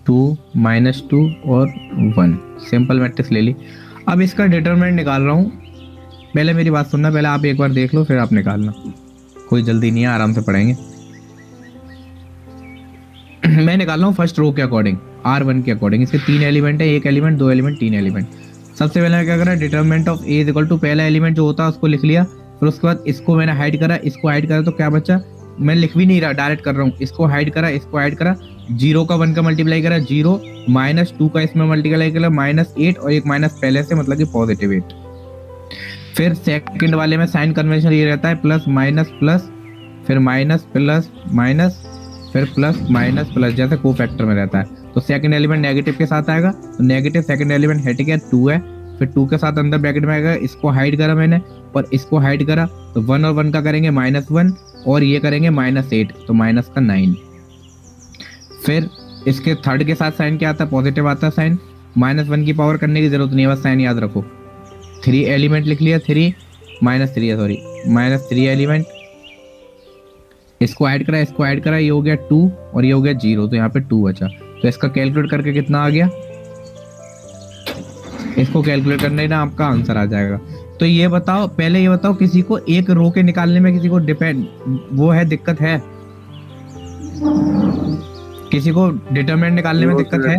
2 -2 और 1, सिंपल मैट्रिक्स ले ली। अब इसका डिटरमिनेंट निकाल रहा हूँ। पहले मेरी बात सुनना, पहले आप एक बार देख लो फिर आप निकालना, कोई जल्दी नहीं है, आराम से पढ़ेंगे। मैं निकाल रहा हूँ फर्स्ट रो के अकॉर्डिंग, R1 के अकॉर्डिंग। इसके 3 एलिमेंट है, 1 एलिमेंट, 2 एलिमेंट, 3 एलिमेंट। सबसे पहले क्या करा, determinant of A equal to पहला एलिमेंट जो होता है उसको लिख लिया, फिर उसके बाद इसको मैंने हाइड करा, इसको हाइड करा, तो क्या बचा, मैं लिख भी नहीं रहा, डायरेक्ट कर रहा हूँ, इसको हाइड करा, इसको हाइड करा, 0 का 1 का मल्टीप्लाई करा 0, -2 का इसमें मल्टीप्लाई करा -8, और एक माइनस पहले से मतलब कि +8। फिर सेकंड वाले में साइन कन्वेंशन ये रहता है प्लस माइनस प्लस, फिर माइनस प्लस माइनस, फिर प्लस माइनस प्लस, जैसे कोफैक्टर में रहता है। तो सेकंड एलिमेंट नेगेटिव के साथ आएगा, तो नेगेटिव सेकंड एलिमेंट हट गया, 2 है, फिर 2 के साथ अंदर ब्रैकेट में आएगा, इसको हाइड करा मैंने और इसको हाइड करा, तो 1 और 1 का करेंगे -1 और ये करेंगे -8, तो माइनस का 9। फिर इसके थर्ड के साथ साइन क्या आता है, पॉजिटिव आता है साइन, -1 की पावर करने की जरूरत नहीं है, बस साइन याद रखो। 3 एलिमेंट लिख लिया, -3 एलिमेंट, इसको ऐड करा, ये हो गया 2 और ये हो गया 0, तो यहाँ पे 2 बचा। तो इसका कैलकुलेट करके कितना आ गया, इसको कैलकुलेट करने ना आपका आंसर आ जाएगा। तो ये बताओ, पहले ये बताओ, किसी को एक रो के निकालने में किसी को दिक्कत है? किसी को डिटरमिनेंट निकालने में दिक्कत है?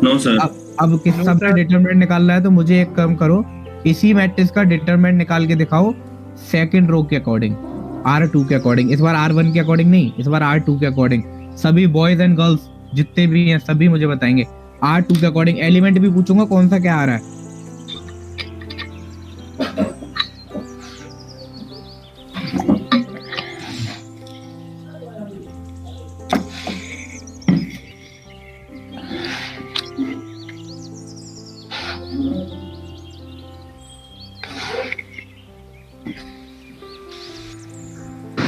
No sir. अब किस सबका डिटरमिनेंट निकालना है, तो मुझे एक काम करो, इसी मैट्रिक्स का डिटरमिनेंट निकाल के दिखाओ सेकंड रो के अकॉर्डिंग, R2 के अकॉर्डिंग। इस बार R1 के अकॉर्डिंग नहीं, इस बार R2 के अकॉर्डिंग। सभी बॉयज एंड गर्ल्स जितने भी हैं सभी मुझे बताएंगे R2 के अकॉर्डिंग। एलिमेंट भी पूछूंगा कौन सा क्या आ रहा है।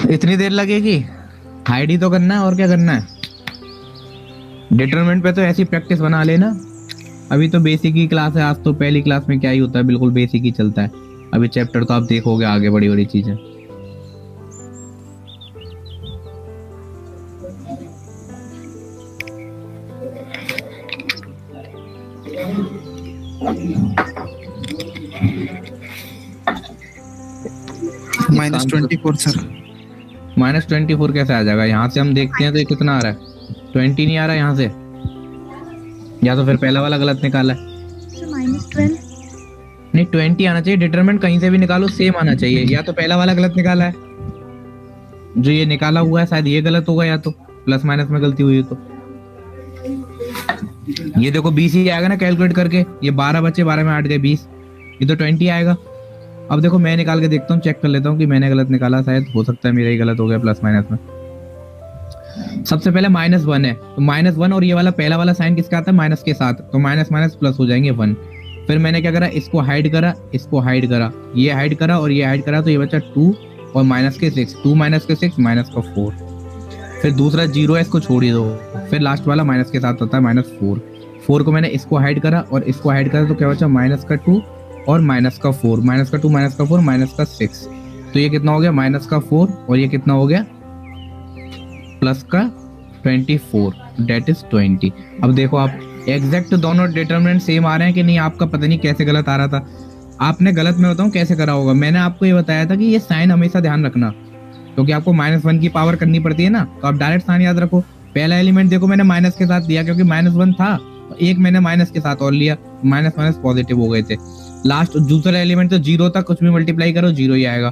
इतनी देर लगेगी? हाइड ही तो करना है, और क्या करना है? डिटरमिनेंट पे तो ऐसी प्रैक्टिस बना लेना। अभी तो बेसिक ही क्लास है, आज तो पहली क्लास में क्या ही होता है, बिल्कुल बेसिक ही चलता है। अभी चैप्टर तो आप देखोगे आगे बड़ी बड़ी चीजें। -24 सर। -24 कैसे आ जाएगा? यहाँ से हम देखते हैं तो ये कितना आ रहा है, 20 नहीं आ रहा यहाँ से, या तो फिर पहला वाला गलत निकाला है। -12। नहीं 20 आना चाहिए, डिटरमिनेंट कहीं से भी निकालो सेम आना चाहिए। या तो पहला वाला गलत निकाला है, जो ये निकाला हुआ है शायद ये गलत होगा, या तो प्लस माइनस में गलती हुई है। तो ये देखो 20 ही आएगा ना कैलकुलेट करके, ये 12 बचे, 12 में 8 गए 20, ये तो 20 आएगा। अब देखो मैं निकाल के देखता हूँ, चेक कर लेता हूँ कि मैंने गलत निकाला, शायद हो सकता है मेरा ही गलत हो गया प्लस माइनस में। सबसे पहले -1 है, तो -1 और ये वाला पहला वाला साइन किसका आता है, माइनस के साथ, तो माइनस माइनस प्लस हो जाएंगे 1। फिर मैंने क्या करा, इसको हाइड करा, इसको हाइड करा, ये हाइड करा और ये हाइड करा, तो ये बचा 2 और माइनस के 6, 2 माइनस के 6 माइनस का 4। फिर दूसरा 0 है, इसको छोड़ ही दो। फिर लास्ट वाला माइनस के साथ होता है -4। 4 को मैंने इसको हाइड करा और इसको हाइड करा, तो क्या बचा माइनस का 2 और माइनस का 4, माइनस का 2 माइनस का 4 माइनस का 6। तो ये कितना हो गया, माइनस का 4 और ये कितना हो गया, प्लस का 24, डेट इज 20। अब देखो आप एग्जैक्ट दोनों डिटरमिनेंट सेम आ रहे हैं कि नहीं, आपका पता नहीं कैसे गलत आ रहा था। आपने गलत, मैं बताऊं कैसे करा होगा। मैंने आपको ये बताया था कि ये साइन हमेशा ध्यान रखना, क्योंकि आपको -1 की पावर करनी पड़ती है ना, तो आप डायरेक्ट साइन याद रखो। पहला एलिमेंट देखो मैंने माइनस के साथ दिया, क्योंकि -1 था, एक मैंने माइनस के साथ और लिया, माइनस माइनस पॉजिटिव हो गए थे। लास्ट दूसरा एलिमेंट तो 0 तक कुछ भी मल्टीप्लाई करो 0 ही आएगा,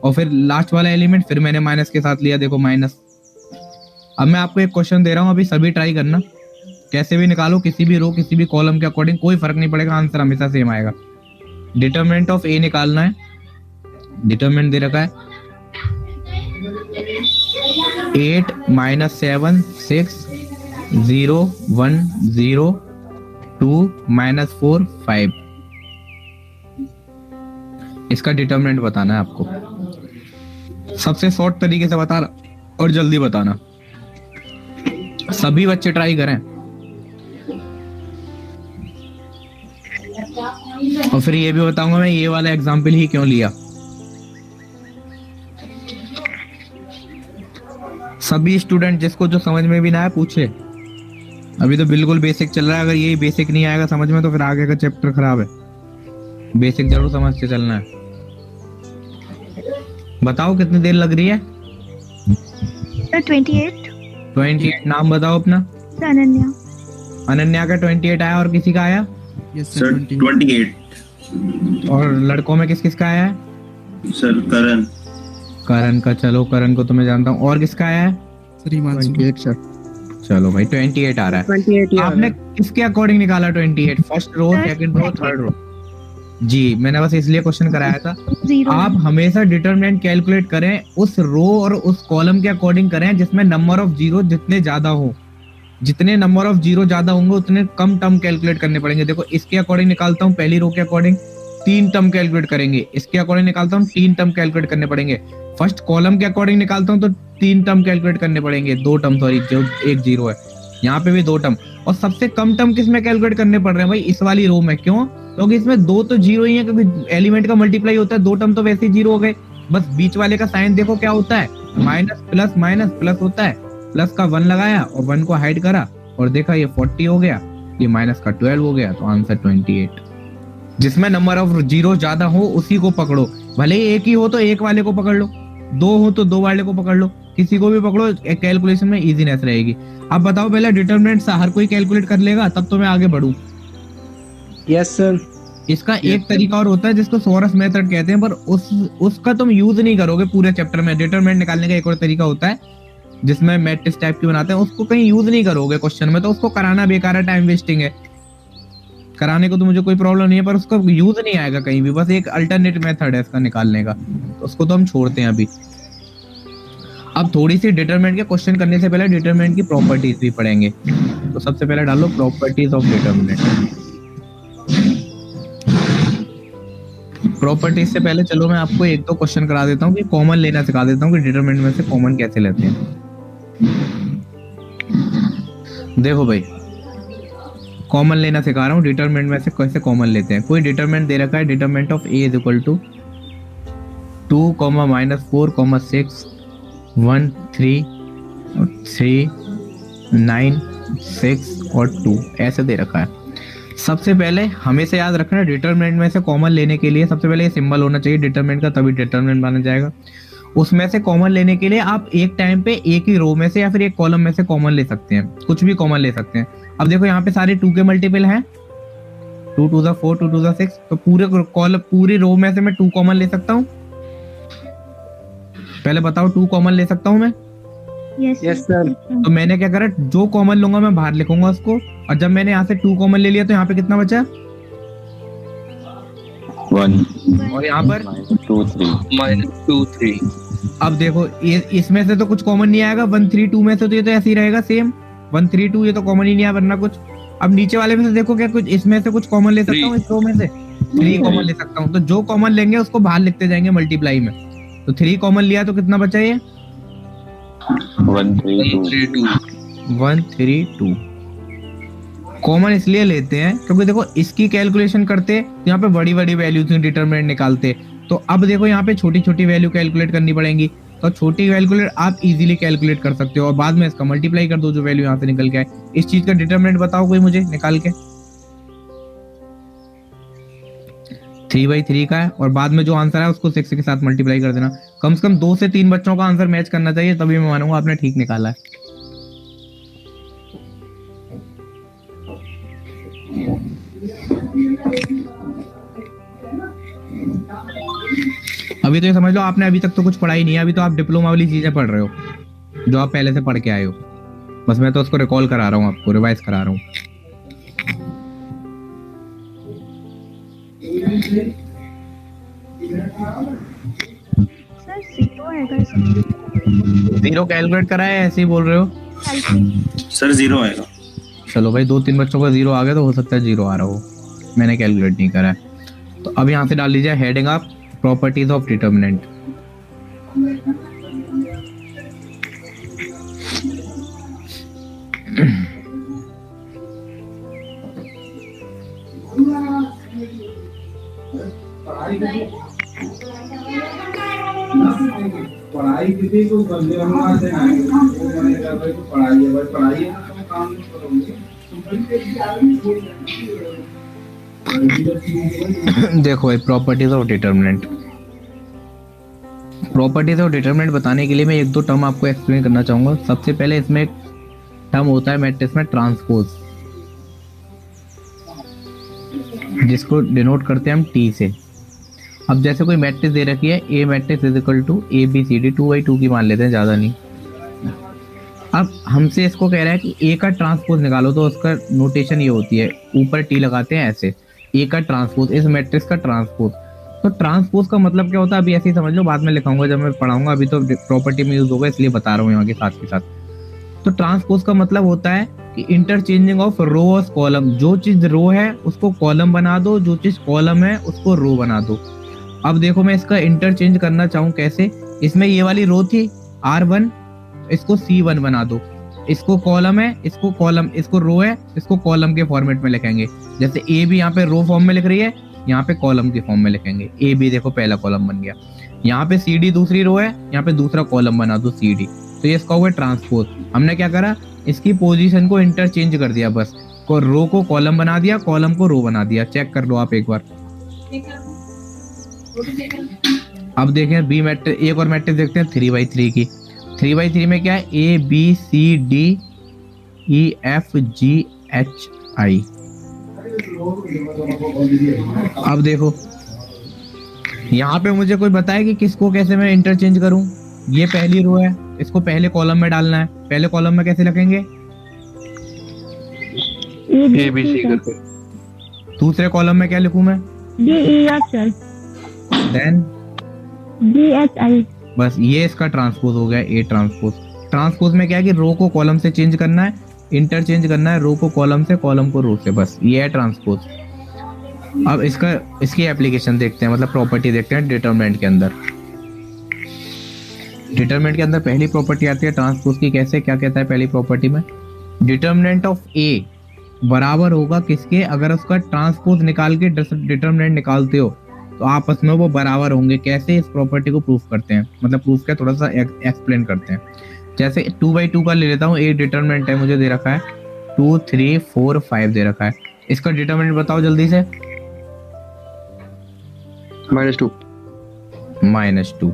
और फिर लास्ट वाला एलिमेंट फिर मैंने माइनस के साथ लिया, देखो माइनस। अब मैं आपको एक क्वेश्चन दे रहा हूँ, अभी सभी ट्राई करना, कैसे भी निकालो, किसी भी रो किसी भी कॉलम के अकॉर्डिंग, कोई फर्क नहीं पड़ेगा, आंसर हमेशा सेम आएगा। डिटरमिनेंट ऑफ ए निकालना है, डिटरमिनेंट दे रखा है 8 - 7 6 0 1 0 2 -4 5। इसका डिटरमिनेंट बताना है आपको, सबसे शॉर्ट तरीके से बताना और जल्दी बताना। सभी बच्चे ट्राई करें, और फिर ये भी बताऊंगा मैं ये वाला एग्जाम्पल ही क्यों लिया। सभी स्टूडेंट जिसको जो समझ में भी ना आए पूछे, अभी तो बिल्कुल बेसिक चल रहा है। अगर ये बेसिक नहीं आएगा समझ में तो फिर आगे का चैप्टर खराब है। बेसिक जरूर समझ के चलना है। बताओ कितनी देर लग रही है? 28। नाम बताओ अपना। अनन्या। अनन्या का 28 आया, और किसी का आया? सर 28। और लड़कों में किस किस का आया है? सर करण। करण का, चलो करण को तो मैं जानता हूँ। और किसका आया है? सर हिमांशु। 28 सर। चलो भाई 28 आ रहा है। 28 आपने किसके अकॉर्डिंग निकाला 28? First row, second row, third row? जी, मैंने बस इसलिए क्वेश्चन कराया था। 0। आप हमेशा डिटरमिनेंट कैलकुलेट करें उस रो और उस कॉलम के अकॉर्डिंग करें जिसमें नंबर ऑफ जीरो जितने ज्यादा हो। जितने नंबर ऑफ जीरो ज्यादा होंगे उतने कम टर्म कैलकुलेट करने पड़ेंगे। देखो इसके अकॉर्डिंग निकालता हूँ, पहली रो के अकॉर्डिंग 3 टर्म कैलकुलेट करेंगे, इसके अकॉर्डिंग निकालता हूँ 3 टर्म कैलकुलेट करने पड़ेंगे। फर्स्ट कॉलम के अकॉर्डिंग निकालता हूँ तो 3 टर्म कैलकुलेट करने पड़ेंगे, 2 टर्म, सॉरी जो एक जीरो है, यहाँ पे भी 2 टर्म। और सबसे कम टर्म किस में कैलकुलेट करने पड़ रहे हैं भाई? इस वाली रो में। क्यों? क्योंकि इसमें 2 तो जीरो ही है, क्योंकि एलिमेंट का मल्टीप्लाई होता है, 2 टर्म तो वैसे ही जीरो हो गए। बस बीच वाले का साइन देखो क्या होता है, माइनस प्लस माइनस प्लस होता है, प्लस का 1 लगाया और 1 को हाइड करा और देखा ये 40 हो गया, ये माइनस का 12 हो गया, तो आंसर 28। जिसमें नंबर ऑफ जीरो ज्यादा हो उसी को पकड़ो, भले ही एक ही हो तो एक वाले को पकड़ लो, दो हो तो दो वाले को पकड़ लो, किसी को भी पकड़ो, कैलकुलेशन में इजीनेस रहेगी। अब बताओ पहले डिटरमिनेंट हर कोई कैलकुलेट कर लेगा तब तो मैं आगे बढ़ूं। Yes sir. इसका एक तरीका और होता है जिसको सोरस मेथड कहते हैं, पर उसका तुम यूज नहीं करोगे पूरे चैप्टर में। डिटरमिनेंट निकालने का एक और तरीका होता है जिसमें मैट्रिक्स टाइप की बनाते हैं, उसको कहीं यूज नहीं करोगे क्वेश्चन में, तो उसको कराना बेकार है, टाइम वेस्टिंग है। कराने को तो मुझे कोई प्रॉब्लम नहीं है, पर उसका यूज नहीं आएगा कहीं भी, बस एक अल्टरनेट मेथड है इसका निकालने का, तो उसको तो हम छोड़ते हैं अभी। अब थोड़ी सी डिटरमिनेंट के क्वेश्चन करने से पहले डिटरमिनेंट की प्रॉपर्टीज भी पढ़ेंगे। तो सबसे पहले डालो प्रॉपर्टीज ऑफ डिटरमिनेंट। प्रॉपर्टीज से पहले चलो मैं आपको एक दो क्वेश्चन करा देता हूँ कि कॉमन लेना सिखा देता हूँ कि डिटरमिनेंट में से कॉमन कैसे लेते हैं। देखो भाई, कॉमन लेना सिखा रहा हूँ, डिटरमिनेंट में से कैसे कॉमन लेते हैं। कोई डिटरमिनेंट दे रखा है, determinant of A is equal to 2, -4, 6, 1, 3, 9, 6 और 2 ऐसे दे रखा है। सबसे पहले हमेशा याद रखना, डिटरमिनेंट में से कॉमन लेने के लिए सबसे पहले ये सिंबल होना चाहिए डिटरमिनेंट का, तभी डिटरमिनेंट बना जाएगा। उसमें से कॉमन लेने के लिए आप एक टाइम पे एक ही रो में से या फिर एक कॉलम में से कॉमन ले सकते हैं, कुछ भी कॉमन ले सकते हैं। अब देखो यहाँ पे सारे 2 के मल्टीपल हैं, 2 to the 4, 2 to the 6, तो पूरे कॉलम पूरी रो में से मैं 2 कॉमन ले सकता हूँ। पहले बताओ 2 कॉमन ले सकता हूँ मैं? Yes sir. तो मैंने क्या करा, जो कॉमन लूंगा मैं बाहर लिखूंगा उसको, और जब मैंने यहाँ से 2 कॉमन ले लिया तो यहाँ पे कितना बचा? 1 और यहाँ पर -2 3। अब देखो इसमें से तो कुछ कॉमन नहीं आएगा, 1 3 2 में से, तो ये तो ऐसे ही रहेगा सेम 1 3 2, ये तो कॉमन ही नहीं आया वरना कुछ। अब नीचे वाले में से देखो क्या कुछ इसमें से कुछ कॉमन ले सकता हूँ, इस रो में से 3 कॉमन ले सकता हूँ। तो जो कॉमन लेंगे उसको बाहर लिखते जाएंगे मल्टीप्लाई में। तो 3 कॉमन लिया तो कितना बचा ये? 1 3 2। कॉमन इसलिए लेते हैं क्योंकि देखो इसकी कैलकुलेशन करते तो यहाँ पे बड़ी बड़ी वैल्यू थी, डिटरमिनेंट निकालते, तो अब देखो यहाँ पे छोटी छोटी वैल्यू कैलकुलेट करनी पड़ेंगी, तो छोटी कैलकुलेट आप इजीली कैलकुलेट कर सकते हो और बाद में इसका मल्टीप्लाई कर दो जो वैल्यू यहाँ से निकल के आए। इस चीज का डिटरमिनेंट बताओ कोई मुझे निकाल के। 3/3 का है और बाद में जो आंसर है उसको 6 के साथ मल्टीप्लाई कर देना। कम से कम 2 से 3 बच्चों का आंसर मैच करना चाहिए, तभी मैं मानूंगा आपने ठीक निकाला है। अभी तो ये समझ लो आपने अभी तक तो कुछ पढ़ा ही नहीं है, अभी तो आप डिप्लोमा वाली चीजें पढ़ रहे हो जो आप पहले से पढ़ के आए हो, बस मैं तो उसको रिकॉल करा रहा हूँ, आपको रिवाइज करा रहा हूँ। सर 0 आएगा इसमें। 0 कैलकुलेट करा है, ऐसे ही बोल रहे हो? सर 0 आएगा। चलो भाई 2-3 बच्चों का 0 आ गया तो हो सकता है 0 आ रहा हो, मैंने कैलकुलेट नहीं करा है। तो अब यहाँ से डाल लीजिए हेडिंग आप प्रॉपर्टीज ऑफ डिटरमिनेंट। पढ़ाई किसी को बंदे बनवा से ना वो मैंने कहा भाई तो पढ़ाई है, भाई पढ़ाई है तो काम नहीं करोगे। देखो भाई properties of determinant, properties of determinant बताने के लिए मैं 1-2 टर्म आपको एक्सप्लेन करना चाहूंगा। सबसे पहले इसमें एक टर्म होता है मैट्रिक्स में ट्रांसपोज, जिसको डिनोट करते हैं हम टी से। अब जैसे कोई मैट्रिक्स दे रखी है A matrix is equal to ABCD 2/2 की मान लेते हैं, ज्यादा नहीं। अब हमसे इसको कह रहा है कि ए का ट्रांसपोज निकालो, तो उसका नोटेशन ये होती है, ऊपर टी लगाते हैं ऐसे, ए का ट्रांसपोज, इस मैट्रिक्स का ट्रांसपोज। तो ट्रांसपोज का मतलब क्या होता है अभी ऐसे ही समझ लो, बाद में लिखाऊंगा जब मैं पढ़ाऊंगा, अभी तो प्रॉपर्टी में यूज होगा इसलिए बता रहा हूँ यहाँ के साथ के साथ। तो ट्रांसपोज का मतलब होता है कि इंटरचेंजिंग ऑफ रो और कॉलम, जो चीज रो है उसको कॉलम बना दो, जो चीज कॉलम है उसको रो बना दो। अब देखो मैं इसका इंटरचेंज करना चाहूँ कैसे, इसमें ये वाली रो थी R1, इसको C1 बना दो, इसको कॉलम है, इसको कॉलम, इसको रो है, इसको कॉलम के फॉर्मेट में लिखेंगे। जैसे ए भी यहाँ पे रो फॉर्म में लिख रही है, यहाँ पे कॉलम के फॉर्म में लिखेंगे। ए बी देखो पहला कॉलम बन गया। यहाँ पे सी डी दूसरी रो है, यहाँ पे दूसरा कॉलम बना दो सी डी, तो ये इसका हुआ ट्रांसपोज। हमने क्या करा, इसकी पोजीशन को इंटरचेंज कर दिया, बस को रो को कॉलम बना दिया, कॉलम को रो बना दिया। चेक कर लो आप एक बार। अब देखें बी मैट्रिक्स, एक और मैट्रिक्स देखते हैं 3x3 की। 3x3 में क्या है, A B C D E F G H I. अब देखो यहाँ पे मुझे कोई बताए कि किसको कैसे मैं इंटरचेंज करूं। ये पहली रो है, इसको पहले कॉलम में डालना है। पहले कॉलम में कैसे लिखेंगे, ए बी सी करके। दूसरे कॉलम में क्या लिखूं मैं, D E F sir, then D H I. बस ये इसका ट्रांसपोज हो गया, ए ट्रांसपोज। ट्रांसपोज में क्या है कि रो को कॉलम से चेंज करना है, इंटरचेंज करना है, रो को कॉलम से, कॉलम को रो से, बस ये है ट्रांसपोज। अब इसकी एप्लीकेशन देखते हैं, मतलब प्रॉपर्टी देखते हैं डिटरमिनेंट के अंदर। डिटरमिनेंट के अंदर पहली प्रॉपर्टी आती है ट्रांसपोज की। कैसे, क्या कहता है पहली प्रॉपर्टी में, डिटरमिनेंट ऑफ ए बराबर होगा किसके, अगर उसका ट्रांसपोज निकाल के डिटरमिनेंट निकालते हो तो आपस में वो बराबर होंगे। कैसे, इस प्रॉपर्टी को प्रूफ करते हैं, मतलब प्रूफ क्या, थोड़ा सा एक्सप्लेन करते हैं। जैसे 2/2 का ले लेता हूँ, एक डिटरमिनेंट है मुझे दे रखा है 2 3 4 5 दे रखा है। इसका डिटरमिनेंट बताओ जल्दी से। -2 -2,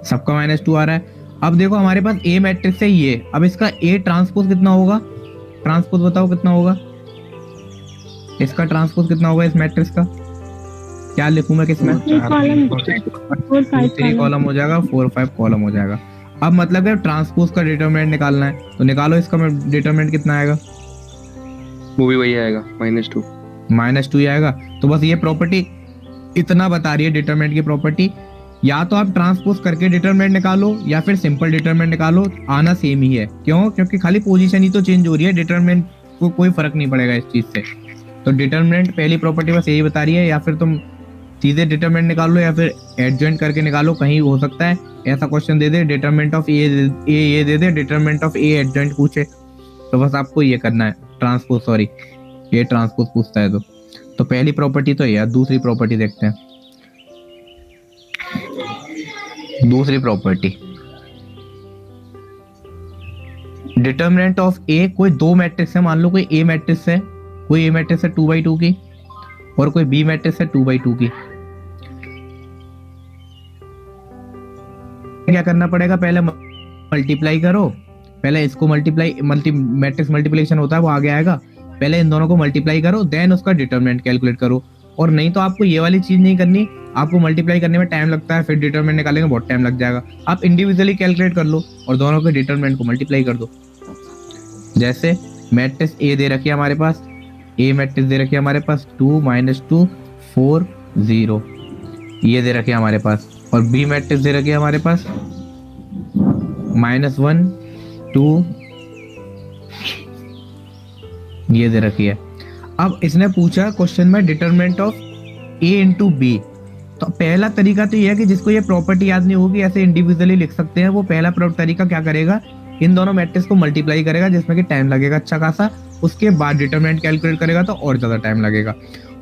सबका -2 आ रहा है। अब देखो हमारे पास ए मैट्रिक्स है ये, अब इसका ए ट्रांसपोज कितना होगा, ट्रांसपोज बताओ कितना होगा, इसका ट्रांसपोज कितना होगा इस मैट्रिक्स का। क्या लिखूं मैं किसमें, 3 कॉलम हो जाएगा, 4 5 कॉलम हो जाएगा। अब मतलब है ट्रांसपोज का डिटरमिनेंट निकालना है, तो निकालो इसका डिटरमिनेंट कितना आएगा, वो भी वही आएगा -2 -2 ही आएगा। तो बस ये प्रॉपर्टी इतना बता रही है डिटरमिनेंट की प्रॉपर्टी। या तो आप ट्रांसपोज करके डिटरमिनेंट निकालो या फिर सिंपल डिटरमिनेंट निकालो, आना सेम ही है। क्यों, क्योंकि खाली पोजीशन ही तो चेंज हो रही है, डिटरमिनेंट को कोई फर्क नहीं पड़ेगा इस चीज से। तो डिटरमिनेंट पहली प्रॉपर्टी बस यही बता रही है, या फिर तुम सीधे डिटरमिनेंट निकालो या फिर एडजॉइंट करके निकालो, कहीं हो सकता है ऐसा question they they determinant of A they they, determinant of A adjoint पूछे, तो बस आपको ये करना है ट्रांसपोज, सॉरी ये ट्रांसपोज पूछता है तो पहली प्रॉपर्टी तो ये। दूसरी प्रॉपर्टी देखते हैं। दूसरी प्रॉपर्टी, डिटरमिनेंट ऑफ ए, कोई दो मैट्रिक्स है, मान लो कोई ए मैट्रिक्स है, 2/2 की और कोई बी मैट्रिक्स है 2/2 की। क्या करना पड़ेगा, पहले मल्टीप्लाई करो, पहले इसको मैट्रिक्स मल्टीप्लिकेशन होता है वो आगे आएगा, पहले इन दोनों को मल्टीप्लाई करो, देन उसका डिटरमिनेंट कैलकुलेट करो। और नहीं तो आपको ये वाली चीज नहीं करनी, आपको मल्टीप्लाई करने में टाइम लगता है, फिर डिटरमिनेंट निकालने में बहुत टाइम लग जाएगा। आप इंडिविजुअली कैलकुलेट कर लो और दोनों के डिटरमिनेंट को मल्टीप्लाई कर दो। जैसे मैट्रिक्स ए दे रखी है हमारे पास, ए मैट्रिक्स दे रखी है हमारे पास 2 -2 4 0, ये दे रखी है हमारे पास। और बी मैट्रिक्स दे रखी है हमारे पास -1 2, ये दे रखी है। अब इसने पूछा क्वेश्चन में determinant of A into B, तो पहला तरीका तो ये है कि जिसको ये प्रॉपर्टी याद नहीं होगी ऐसे इंडिविजुअली लिख सकते हैं, वो पहला तरीका क्या करेगा, इन दोनों मैट्रिक्स को मल्टीप्लाई करेगा जिसमें कि टाइम लगेगा अच्छा खासा, उसके बाद डिटरमिनेंट कैलकुलेट करेगा तो और ज्यादा टाइम लगेगा।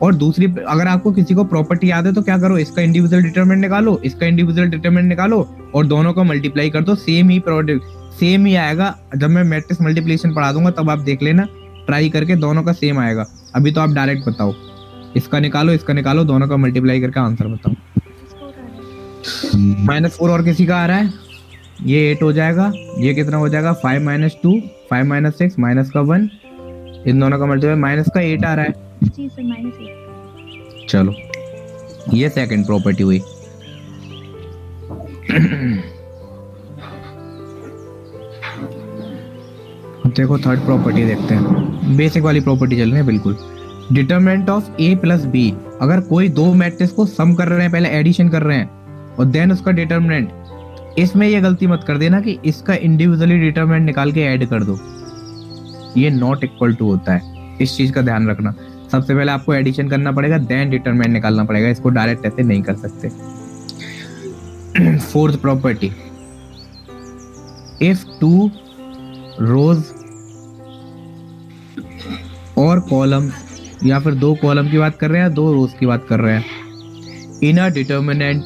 और दूसरी, अगर आपको किसी को प्रॉपर्टी याद है तो क्या करो, इसका इंडिविजुअल डिटरमिनेंट निकालो, इसका इंडिविजुअल डिटरमिनेंट निकालो और दोनों को मल्टीप्लाई कर दो, सेम ही आएगा। जब मैं मैट्रिक्स मल्टीप्लिकेशन पढ़ा दूंगा तब आप देख लेना, ट्राई करके दोनों का सेम आएगा। अभी तो आप डायरेक्ट बताओ, इसका निकालो, दोनों का मल्टीप्लाई करके आंसर बताओ। -4 और किसी का आ रहा है, ये 8 हो जाएगा, ये कितना हो जाएगा 5 - 2 5 - 6 -1, इन दोनों का मल्टीप्लाई, माइनस का 8 आ रहा है जी सर, -8। चलो ये सेकंड प्रॉपर्टी हुई। देखो थर्ड प्रॉपर्टी देखते हैं, बेसिक वाली प्रॉपर्टी चल रही है बिल्कुल। Determinant of A plus B, अगर कोई दो मैट्रिक्स को सम कर रहे हैं, पहले एडिशन कर रहे हैं और देन उसका डिटरमिनेंट, इसमें ये गलती मत कर देना कि इसका इंडिविजुअली डिटरमिनेंट निकाल के ऐड कर दो, ये नॉट इक्वल टू होता है, इस चीज का ध्यान रखना। सबसे पहले आपको एडिशन करना पड़ेगा, देन डिटरमिनेंट निकालना पड़ेगा, इसको डायरेक्ट ऐसे नहीं कर सकते। फोर्थ प्रॉपर्टी, इफ 2 रोज और कॉलम, या फिर 2 कॉलम की बात कर रहे हैं, 2 रोज की बात कर रहे हैं, इन अ डिटरमिनेंट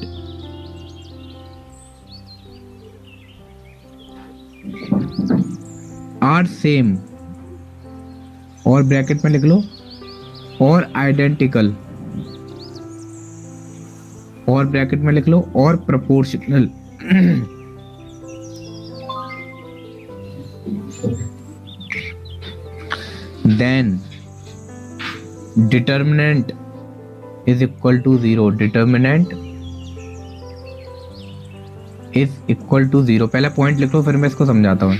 आर सेम, और ब्रैकेट में लिख लो और आइडेंटिकल, और ब्रैकेट में लिख लो और proportional. Then determinant is equal to 0, determinant is equal to 0। पहले पॉइंट लिख लो फिर मैं इसको समझाता हूँ।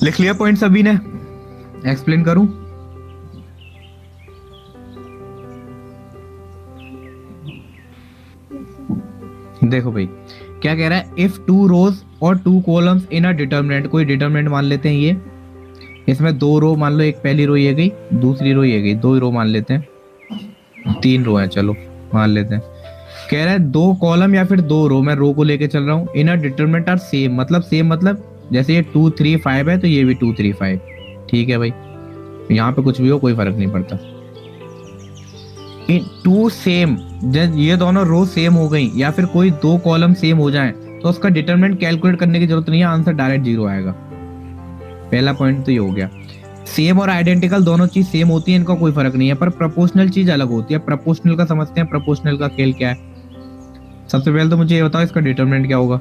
लिख लिया पॉइंट सभी ने? एक्सप्लेन करूं? देखो भाई क्या कह रहा है, इफ 2 रोज और 2 कॉलम्स इन अ डिटर्मिनेंट, कोई डिटर्मिनेंट मान लेते हैं ये, इसमें 2 रो मान लो, एक पहली रो ये गई, दूसरी रो ये गई, 2 रो मान लेते हैं, 3 रो है, चलो मान लेते हैं। कह रहा है 2 कॉलम या फिर 2 रो, मैं रो को लेके चल रहा हूँ, इन अ डिटर्मिनेंट आर सेम, मतलब सेम मतलब जैसे ये 2 3 5 है तो ये भी 2 3 5, ठीक है भाई, यहाँ पे कुछ भी हो कोई फर्क नहीं पड़ता। 2 सेम, ये दोनों रो सेम हो गई या फिर कोई 2 कॉलम सेम हो जाएं तो उसका डिटरमिनेंट कैलकुलेट करने की जरूरत नहीं है, आंसर डायरेक्ट 0 आएगा। पहला पॉइंट तो ये हो गया। सेम और आइडेंटिकल दोनों चीज सेम होती है, इनका कोई फर्क नहीं है, पर प्रोपोर्शनल चीज अलग होती है। प्रोपोर्शनल का समझते हैं, प्रोपोर्शनल का खेल क्या है। सबसे पहले तो मुझे ये बताओ इसका डिटरमिनेंट क्या होगा।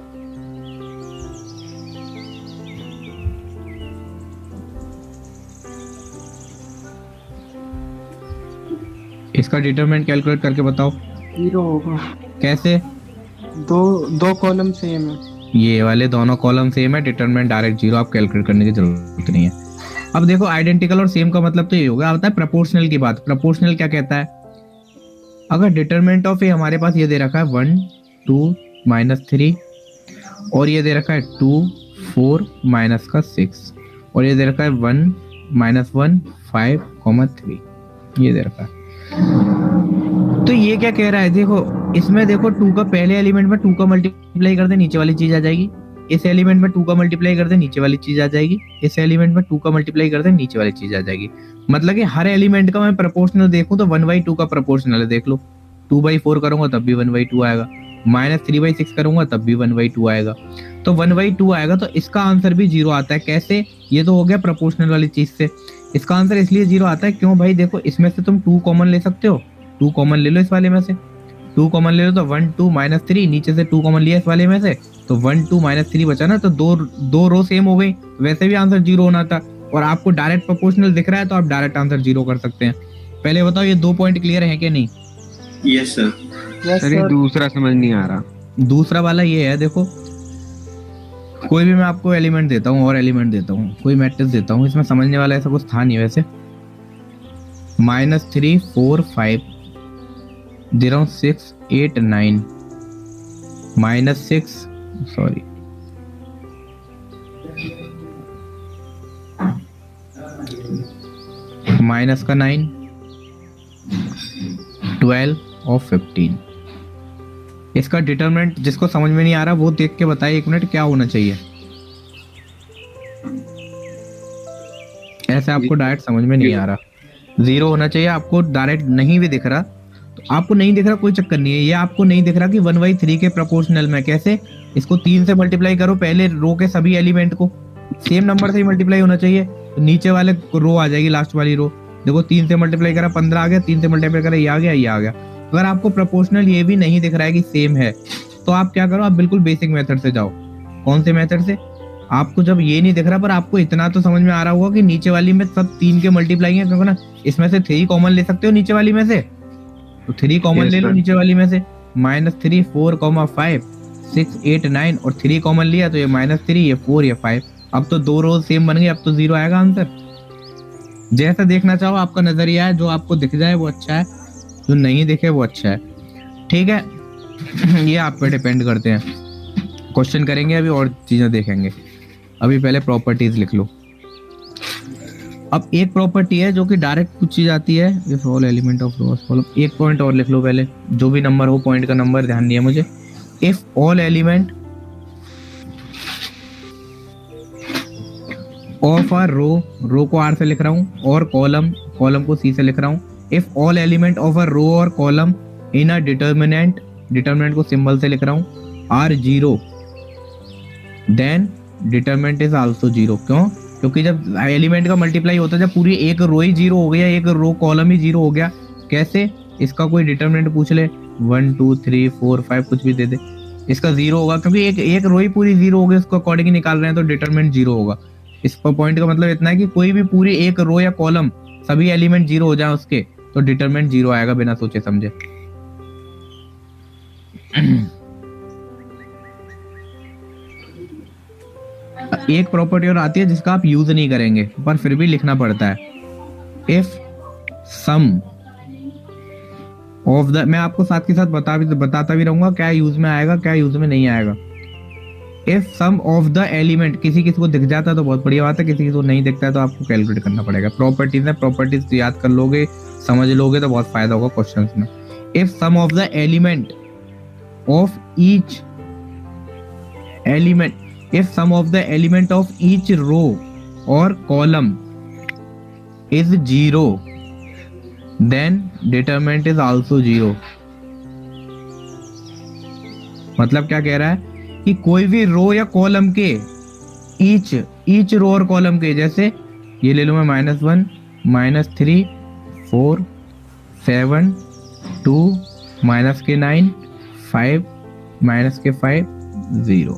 इसका डिटरमिनेंट कैलकुलेट करके बताओ। 0 होगा। कैसे? दो कॉलम सेम है, ये वाले दोनों कॉलम सेम है, डिटरमिनेंट डायरेक्ट 0, आप कैलकुलेट करने की जरूरत नहीं है। अब देखो आइडेंटिकल और सेम का मतलब तो ये होगा, आता है प्रोपोर्शनल की बात। प्रोपोर्शनल क्या कहता है, अगर डिटरमिनेंट ऑफ ए हमारे पास ये दे रखा है 1 2 -3, और ये दे रखा है 2 4 -6, और ये दे रखा है 1 -1 5, 3, ये दे रखा है। तो ये क्या कह रहा है, देखो इसमें देखो 2 का पहले एलिमेंट में 2 का मल्टीप्लाई कर दे, नीचे वाली चीज आ जाएगी। इस एलिमेंट में 2 का मल्टीप्लाई कर दे, नीचे वाली चीज आ जाएगी। इस एलिमेंट में 2 का मल्टीप्लाई कर दे, नीचे वाली चीज आ जाएगी। मतलब कि हर एलिमेंट का मैं प्रोपोर्शनल देखूं तो 1/2 का प्रोपोर्शनल है, देख लो। 2/4 करूंगा तब भी 1/2 आएगा, -3/6 करूंगा तब भी 1/2 आएगा, तो 1/2 आएगा। तो इसका आंसर भी 0 आता है। कैसे? ये तो हो गया प्रोपोर्शनल वाली चीज से। इसका आंसर इसलिए 0 आता है, क्यों भाई? देखो इसमें से तुम 2 कॉमन ले सकते हो, 2 कॉमन ले लो इस वाले में से, 2 कॉमन ले लो तो 1 2 -3, नीचे से 2 कॉमन लिया इस वाले में से तो 1 2 -3 बचा ना, तो दो रो सेम हो गई, वैसे भी आंसर 0 होना था। और आपको डायरेक्ट प्रोपोर्शनल दिख रहा है तो आप डायरेक्ट आंसर 0 कर सकते हैं। पहले बताओ ये 2 पॉइंट क्लियर है कि नहीं? Yes sir. सर ये दूसरा समझ नहीं आ रहा। दूसरा वाला ये है, देखो कोई भी मैं आपको एलिमेंट देता हूँ और एलिमेंट देता हूँ, कोई मैट्रिक्स देता हूँ, इसमें समझने वाला ऐसा कुछ था नहीं वैसे। -3 4 5 0 6 8 9 -6 सॉरी माइनस का 9 12 और 15। इसका डिटरमिनेंट जिसको समझ में नहीं आ रहा वो देख के बताइए 1 मिनट क्या होना चाहिए। ऐसे आपको डायरेक्ट समझ में नहीं आ रहा, 0 होना चाहिए। आपको डायरेक्ट नहीं भी दिख रहा तो आपको नहीं दिख रहा कोई चक्कर नहीं है। ये आपको नहीं दिख रहा कि 1/3 के प्रोपोर्शनल में कैसे, इसको 3 से मल्टीप्लाई करो, पहले रो के सभी एलिमेंट को सेम नंबर से ही मल्टीप्लाई होना चाहिए, तो नीचे वाले रो आ जाएगी, लास्ट वाली रो। देखो 3 से मल्टीप्लाई करा 15 आ गया, 3 से मल्टीप्लाई करा ये आ गया, ये आ गया। अगर आपको प्रोपोर्शनल ये भी नहीं दिख रहा है कि सेम है तो आप क्या करो, आप बिल्कुल बेसिक मेथड से जाओ। कौन से मेथड से? आपको जब ये नहीं दिख रहा पर आपको इतना तो समझ में आ रहा होगा कि नीचे वाली में सब 3 के मल्टीप्लाई है, क्योंकि ना इसमें से 3 कॉमन ले सकते हो नीचे वाली में से, तो 3 कॉमन ले लो नीचे वाली में से। -3 4 5 6 8 9 और 3 कॉमन लिया तो ये -3 ये 4 ये 5। अब तो 2 रोज सेम बन गई, अब तो 0 आएगा आंसर। जैसा देखना चाहो आपका नजरिया है, जो आपको दिख जाए वो अच्छा है, जो नहीं दिखे वो अच्छा है, ठीक है। ये आप पे डिपेंड करते हैं। क्वेश्चन करेंगे अभी और चीजें देखेंगे, अभी पहले प्रॉपर्टीज लिख लो। अब एक प्रॉपर्टी है जो कि डायरेक्ट कुछ चीज आती है, if all element of row column. एक पॉइंट और लिख लो पहले, जो भी नंबर हो, पॉइंट का नंबर ध्यान नहीं है मुझे। If all element of a row, row को R से लिख रहा हूँ, और कॉलम को C से लिख रहा हूँ, if all element of a row और column in a determinant, determinant को सिंबल से लिख रहा हूँ, are zero, then determinant is also zero. क्यों? क्योंकि जब एलिमेंट का मल्टीप्लाई होता है, जब पूरी एक रो ही जीरो हो गया, एक रो कॉलम ही जीरो हो गया, कैसे? इसका कोई डिटर्मिनेंट पूछ ले, 1 2 3 4 5 कुछ भी दे दे, इसका जीरो होगा, क्योंकि एक रो ही पूरी जीरो हो गई, उसको अकॉर्डिंग निकाल रहे हैं तो डिटर्मिनेंट जीरो होगा। इस पॉइंट का मतलब इतना है कि कोई भी पूरी एक रो या कॉलम सभी एलिमेंट जीरो हो जाए उसके, तो डिटरमिनेंट जीरो आएगा बिना सोचे समझे। एक प्रॉपर्टी और आती है जिसका आप यूज नहीं करेंगे पर फिर भी लिखना पड़ता है। इफ सम ऑफ द, मैं आपको साथ के साथ बताता भी रहूंगा क्या यूज में आएगा क्या यूज में नहीं आएगा। If sum of the element, किसी किसी को दिख जाता है तो बहुत बढ़िया बात है, किसी किसी को नहीं दिखता है तो आपको कैलकुलेट करना पड़ेगा। प्रॉपर्टीज है, प्रॉपर्टीज याद कर लोगे, समझ लोगे तो बहुत फायदा होगा क्वेश्चंस में। If sum of the element of each element, if sum of the element of each row or column is zero, then determinant is also zero। मतलब क्या कह रहा है कि कोई भी रो या कॉलम के ईच रो और कॉलम के, जैसे ये ले लो मैं -1 -3 4 7 2 -9 5 -5 0।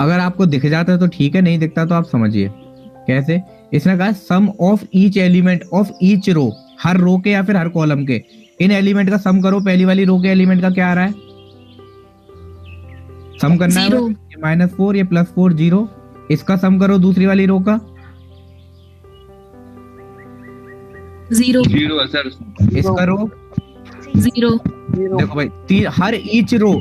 अगर आपको दिख जाता है तो ठीक है, नहीं दिखता तो आप समझिए कैसे। इसने कहा sum of each element of each row, हर रो के या फिर हर कॉलम के इन एलिमेंट का सम करो। पहली वाली रो के एलिमेंट का क्या आ रहा है, सम करना है -4, ये +4 0। इसका सम करो दूसरी वाली रो का, 0 सर। इसका रो 0। देखो भाई, हर ईच रो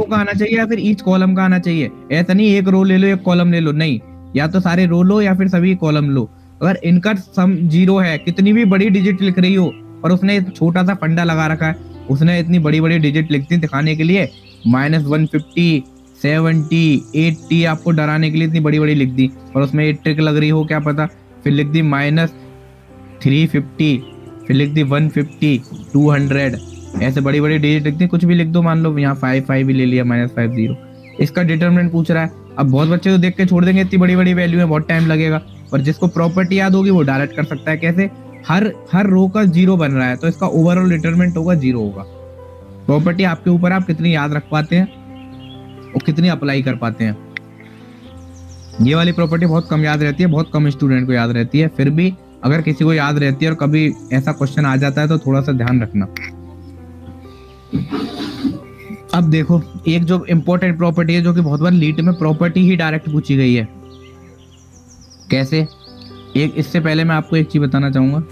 का आना चाहिए या फिर ईच कॉलम का आना चाहिए। ऐसा नहीं एक रो ले लो एक कॉलम ले लो, नहीं, या तो सारे रो लो या फिर सभी कॉलम लो। अगर इनका सम 0 है, कितनी भी बड़ी डिजिट लिख रही हो, और उसने छोटा सा फंडा लगा रखा है, उसने इतनी बड़ी बड़ी डिजिट लिखती दिखाने के लिए, -150 70 80 आपको डराने के लिए इतनी बड़ी बड़ी लिख दी, और उसमें एक ट्रिक लग रही हो क्या पता, फिर लिख दी -350, फिर लिख दी 150 200, ऐसे बड़ी बड़ी डिजिट लिखती, कुछ भी लिख दो, मान लो यहाँ 5 भी ले लिया, -50। इसका डिटरमिनेंट पूछ रहा है। अब बहुत बच्चे तो देख के छोड़ देंगे, इतनी बड़ी बड़ी वैल्यू में बहुत टाइम लगेगा, पर जिसको प्रॉपर्टी याद होगी वो डायरेक्ट कर सकता है। कैसे? हर रो का 0 बन रहा है तो इसका ओवरऑल डिटरमिनेंट होगा 0 होगा। प्रॉपर्टी आपके ऊपर, आप कितनी याद रख पाते हैं और कितनी अप्लाई कर पाते हैं। ये वाली प्रॉपर्टी बहुत कम याद रहती है, बहुत कम स्टूडेंट को याद रहती है, फिर भी अगर किसी को याद रहती है और कभी ऐसा क्वेश्चन आ जाता है तो थोड़ा सा ध्यान रखना। अब देखो, एक जो इंपॉर्टेंट प्रॉपर्टी है जो कि बहुत बार लीट में प्रॉपर्टी ही डायरेक्ट पूछी गई है। कैसे? एक इससे पहले मैं आपको एक चीज बताना चाहूंगा।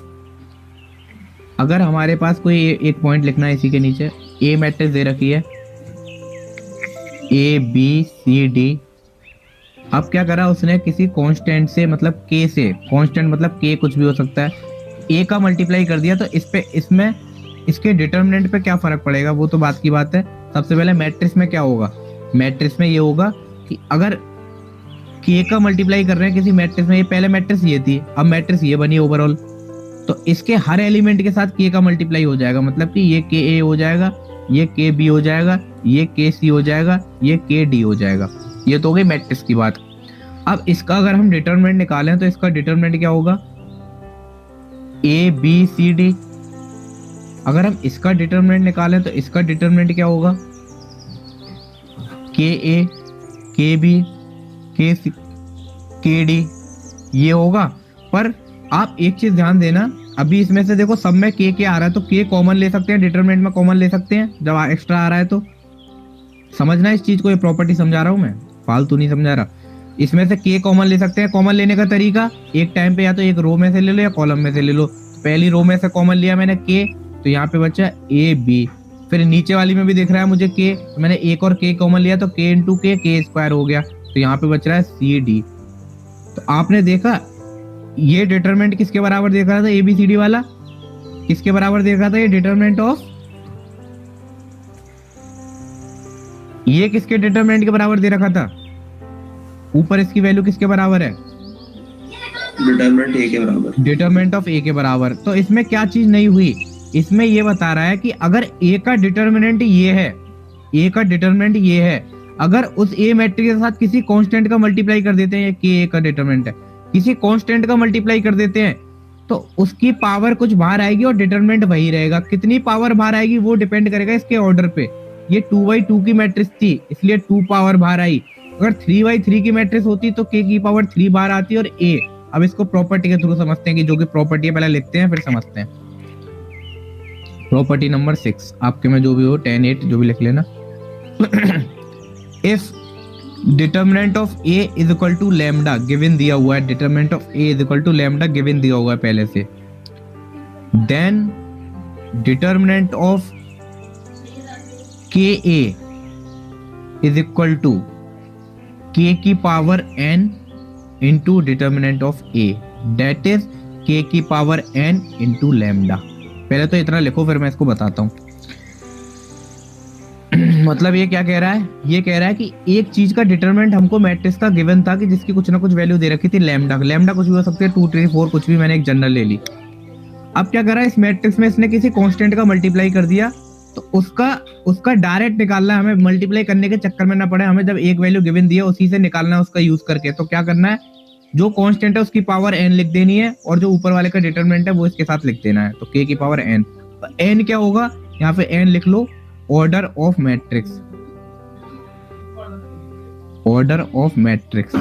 अगर हमारे पास कोई एक पॉइंट लिखना है, इसी के नीचे ए मैट्रिक्स दे रखी है, ABCD। अब क्या करा उसने, किसी कांस्टेंट से, मतलब K से, कांस्टेंट मतलब K कुछ भी हो सकता है, A का मल्टीप्लाई कर दिया, तो इस पे, इसमें इसके डिटरमिनेंट पे क्या फर्क पड़ेगा वो तो बात की बात है। सबसे पहले मैट्रिक्स में क्या होगा, मैट्रिक्स में ये होगा कि अगर K का मल्टीप्लाई कर रहे हैं किसी मैट्रिक्स में, ये पहले मैट्रिक्स ये थी, अब मैट्रिक्स ये बनी ओवरऑल, तो इसके हर एलिमेंट के साथ K का मल्टीप्लाई हो जाएगा, मतलब कि ये KA हो जाएगा, ये KB हो जाएगा, ये KC हो जाएगा, ये KD हो जाएगा। ये तो हो गई मैट्रिक्स की बात। अब इसका अगर हम डिटरमिनेंट निकालें तो इसका डिटरमिनेंट क्या होगा, ABCD। अगर हम इसका डिटरमिनेंट निकालें तो इसका डिटरमिनेंट क्या होगा, KA KB KC KD, ये होगा। पर आप एक चीज ध्यान देना, अभी इसमें से देखो सब में K आ रहा है तो K कॉमन ले सकते हैं, डिटरमिनेंट में कॉमन ले सकते हैं जब एक्स्ट्रा आ रहा है, तो समझना इस चीज को, ये प्रॉपर्टी समझा रहा हूं मैं, फालतू नहीं समझा रहा। इसमें से K कॉमन ले सकते हैं। कॉमन लेने का तरीका, एक टाइम पे या तो एक रो में से ले लो या कॉलम में से ले लो। पहली रो में से कॉमन लिया मैंने K, तो यहाँ पे बचा AB। फिर नीचे वाली में भी दिख रहा है मुझे K, तो मैंने एक और K कॉमन लिया तो K इंटू K स्क्वायर हो गया, तो यहाँ पे बच रहा है CD। तो आपने देखा ये डिटरमिनेंट किसके बराबर देख रहा था, ABCD वाला किसके बराबर देख रहा था, ये डिटरमिनेंट ऑफ, ये किसके डिटरमिनेंट के बराबर दे रखा था, ऊपर इसकी वैल्यू किसके बराबर है, डिटरमिनेंट ए के बराबर। डिटरमिनेंट ऑफ ए के बराबर। तो इसमें क्या चीज नहीं हुई, इसमें ये बता रहा है कि अगर ए का डिटरमिनेंट ये है, ए का डिटरमिनेंट ये है, अगर उस ए मैट्रिक्स के साथ किसी कांस्टेंट का मल्टीप्लाई कर देते हैं, कि ए का डिटरमिनेंट है, किसी कांस्टेंट का मल्टीप्लाई कर देते हैं, तो उसकी पावर कुछ बाहर आएगी और डिटरमिनेंट वही रहेगा। कितनी पावर बाहर आएगी वो डिपेंड करेगा इसके ऑर्डर पे। ये 2/2 की मैट्रिक्स थी इसलिए 2 पावर बाहर आई। अगर 3/3 की मैट्रिक्स होती तो k की पावर 3 बाहर आती और a। अब इसको प्रॉपर्टी के थ्रू समझते हैं कि जो कि प्रॉपर्टी है, पहले लिखते हैं फिर समझते हैं। प्रॉपर्टी नंबर 6 आपके में जो भी हो 10, 8 जो भी लिख लेना। If determinant of a is equal to lambda, given दिया हुआ है, determinant of a is equal to lambda given दिया हुआ है पहले से, then determinant of ka is equal to k की पावर n into determinant of a, that is k की पावर n इंटू लैम्डा। पहले तो इतना लिखो फिर मैं इसको बताता हूँ। मतलब ये क्या कह रहा है, ये कह रहा है कि एक चीज का डिटरमिनेंट हमको मैट्रिक्स का गिवन था कि जिसकी कुछ ना कुछ वैल्यू दे रखी थी लैम्डा। लैम्डा कुछ भी हो सकती है, 2, 3, 4 कुछ भी, मैंने एक जनरल ले ली। अब क्या कर रहा है, इस मैट्रिक्स में इसने किसी कांस्टेंट का मल्टीप्लाई कर दिया, तो उसका डायरेक्ट निकालना है हमें, मल्टीप्लाई करने के चक्कर में ना पड़े हमें। जब एक वैल्यू गिवन दिया उसी से निकालना है उसका यूज करके। तो क्या करना है, जो कांस्टेंट है उसकी पावर n लिख देनी है और जो ऊपर वाले का डिटरमिनेंट है वो इसके साथ लिख देना है। तो k की पावर n, तो n क्या होगा, यहाँ पे n लिख लो, order of matrix, order of matrix.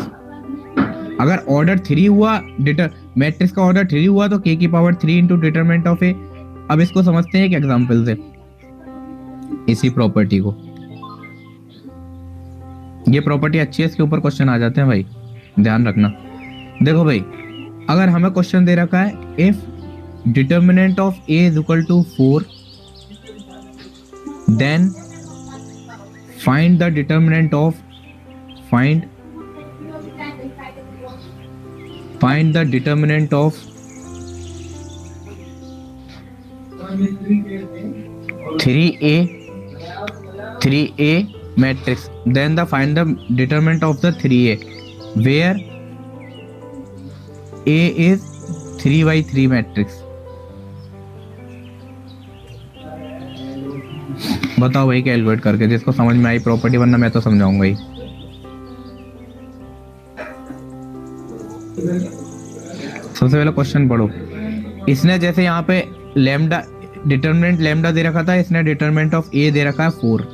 अगर ऑर्डर 3 हुआ, मैट्रिक्स का ऑर्डर 3 हुआ तो k की power 3 into determinant of a। अब इसको समझते हैं एक एग्जांपल से, इसी प्रॉपर्टी को। ये प्रॉपर्टी अच्छी है, इसके ऊपर क्वेश्चन आ जाते हैं भाई, ध्यान रखना। देखो भाई, अगर हमें क्वेश्चन दे रखा है if determinant of a is equal to 4 then find the determinant of, find the determinant of 3a matrix, then find the determinant of the 3a where a is 3/3 matrix। बताओ भाई कैलकुलेट करके, जिसको समझ में आई property, वरना मैं तो समझाऊंगा ही। सबसे पहले क्वेश्चन पढ़ो। इसने जैसे यहाँ पे लैम्डा, डिटरमिनेंट लैम्डा दे रखा था, इसने डिटरमिनेंट ऑफ a दे रखा है 4,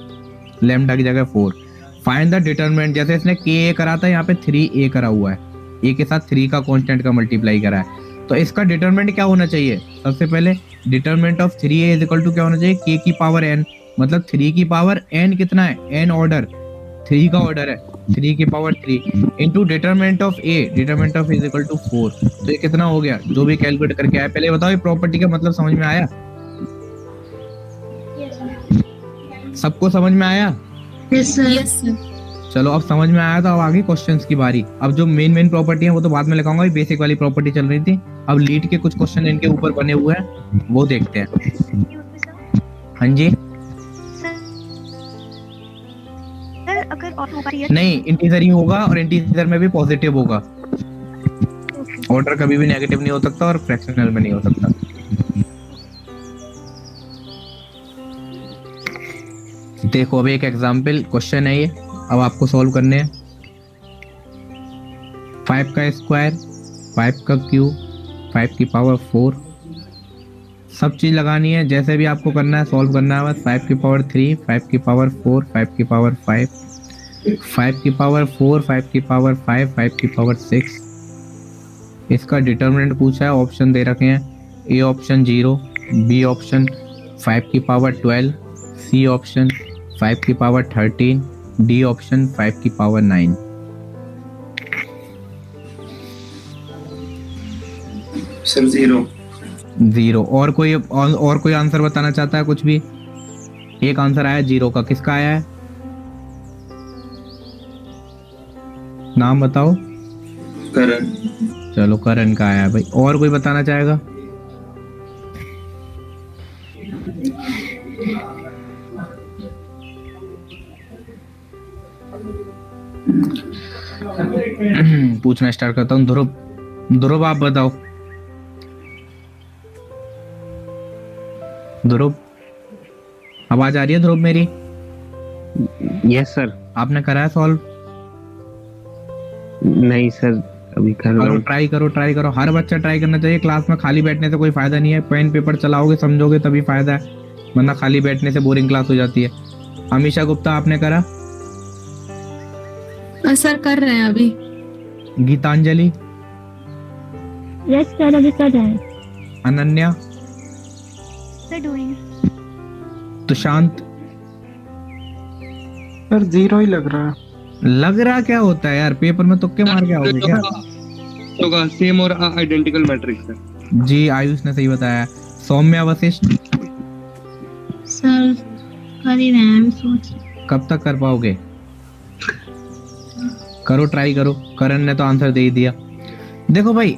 लैम्डा की जगह 4। फाइंड द डिटरमिनेंट, जैसे इसने ka करा था यहाँ पे 3a करा हुआ है, a के साथ 3 का कांस्टेंट का मल्टीप्लाई करा है। तो इसका डिटरमिनेंट क्या होना चाहिए, सबसे पहले determinant of 3a is equal to क्या होना चाहिए, k की पावर n, मतलब 3 की पावर n कितना है, n ऑर्डर, 3 का ऑर्डर है, 3 की power 3 into determinant of a, determinant of is equal to 4। तो ये कितना हो गया, जो भी कैलकुलेट करके आया। पहले बताओ ये प्रॉपर्टी का मतलब समझ में आया, सबको समझ में आया? Yes sir. चलो अब समझ में आया तो अब आगे क्वेश्चंस की बारी। अब जो मेन प्रॉपर्टी है वो तो बाद में लिखाऊंगा, बेसिक वाली प्रॉपर्टी चल रही थी। अब लीड के कुछ क्वेश्चन इनके ऊपर बने हुए हैं, वो देखते हैं। हाँ जी, अगर और होगा नहीं इंटीजर ही होगा, और इंटीजर में भी पॉजिटिव होगा। ऑर्डर कभी भी नेगेटिव नहीं हो सकता और फ्रैक्शनल में नहीं हो सकता। देखो अभी एक एग्जाम्पल क्वेश्चन है ये, अब आपको सॉल्व करने हैं। 5 का स्क्वायर, 5 का क्यूब, 5 की पावर 4, सब चीज लगानी है जैसे भी आपको करना है, सॉल्व करना है बस। 5 की पावर 3, 5 की पावर 4, 5 की पावर 5, 5 की पावर 4, 5 की पावर 5, 5 की पावर 6। इसका डिटरमिनेंट पूछा है, ऑप्शन दे रखे हैं, ए ऑप्शन 0, बी ऑप्शन 5 की पावर 12, सी ऑप्शन 5 की पावर 13, डी ऑप्शन 5 की पावर 9। सर 0। और कोई आंसर बताना चाहता है कुछ भी? एक आंसर आया 0 का, किसका आया है, नाम बताओ। करण। चलो करण का आया भाई। और कोई बताना चाहेगा? पूछना स्टार्ट करता हूँ। ध्रुव, ध्रुव आप बताओ। ध्रुव आवाज आ रही है ध्रुव मेरी? Yes sir. आपने करा है सॉल्व? नहीं सर, अभी कर रहा करो, हूँ। ट्राई करो। हर बच्चा ट्राई करना चाहिए। क्लास में खाली बैठने से कोई फायदा नहीं है। पेन पेपर चलाओगे, समझोगे तभी फायदा है, वरना खाली बैठने से बोरिंग क्लास हो जाती है। अमीशा गुप्ता आपने करा? सर कर रहे हैं अभी। गीतांजलि? यस सर, अभी कर रहे हैं। Ananya? Sir doing. Tushant? Sir 0 ही लग रहा है। लग रहा क्या होता है यार, पेपर में तुक्के मार के आओगे क्या? होगा सेम और आइडेंटिकल मैट्रिक्स है। जी आयुष ने सही बताया। सौम्या वशिष्ठ? सर कर ही रहे हैं, सोच। कब तक कर पाओगे? करो, ट्राई करो। करण ने तो आंसर दे ही दिया। देखो भाई,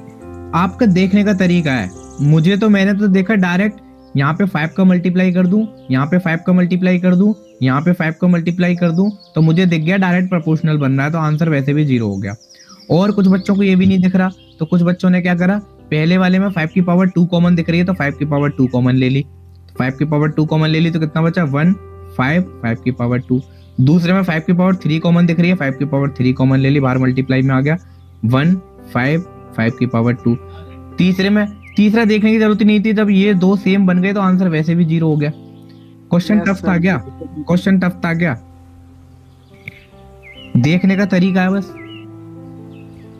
आपका देखने का तरीका है। मुझे तो, मैंने तो देखा डायरेक्ट यहाँ पे 5 का मल्टीप्लाई कर दूं, यहाँ पे 5 का मल्टीप्लाई कर दूं, यहाँ पे 5 का मल्टीप्लाई कर दूं, तो मुझे दिख गया डायरेक्ट प्रोपोर्शनल बन रहा है, तो आंसर वैसे भी 0 हो गया। और कुछ बच्चों को ये भी नहीं दिख रहा, तो कुछ बच्चों ने क्या करा, पहले वाले में 5 की पावर 2 कॉमन दिख रही है, तो 5 की पावर 2 कॉमन ले ली। 5 की पावर 2 कॉमन ले ली तो कितना बचा? 1 5 5 की पावर 2। दूसरे में 5 की पावर 3 कॉमन दिख रही है, 5 की पावर 3 कॉमन ले ली, बाहर मल्टीप्लाई में आ गया 1 5 5 की पावर 2। तीसरे में, तीसरा देखने की जरूरत नहीं थी, जब ये दो सेम बन गए तो आंसर वैसे भी 0 हो गया। क्वेश्चन टफ था क्या? क्वेश्चन टफ था क्या? देखने का तरीका है बस,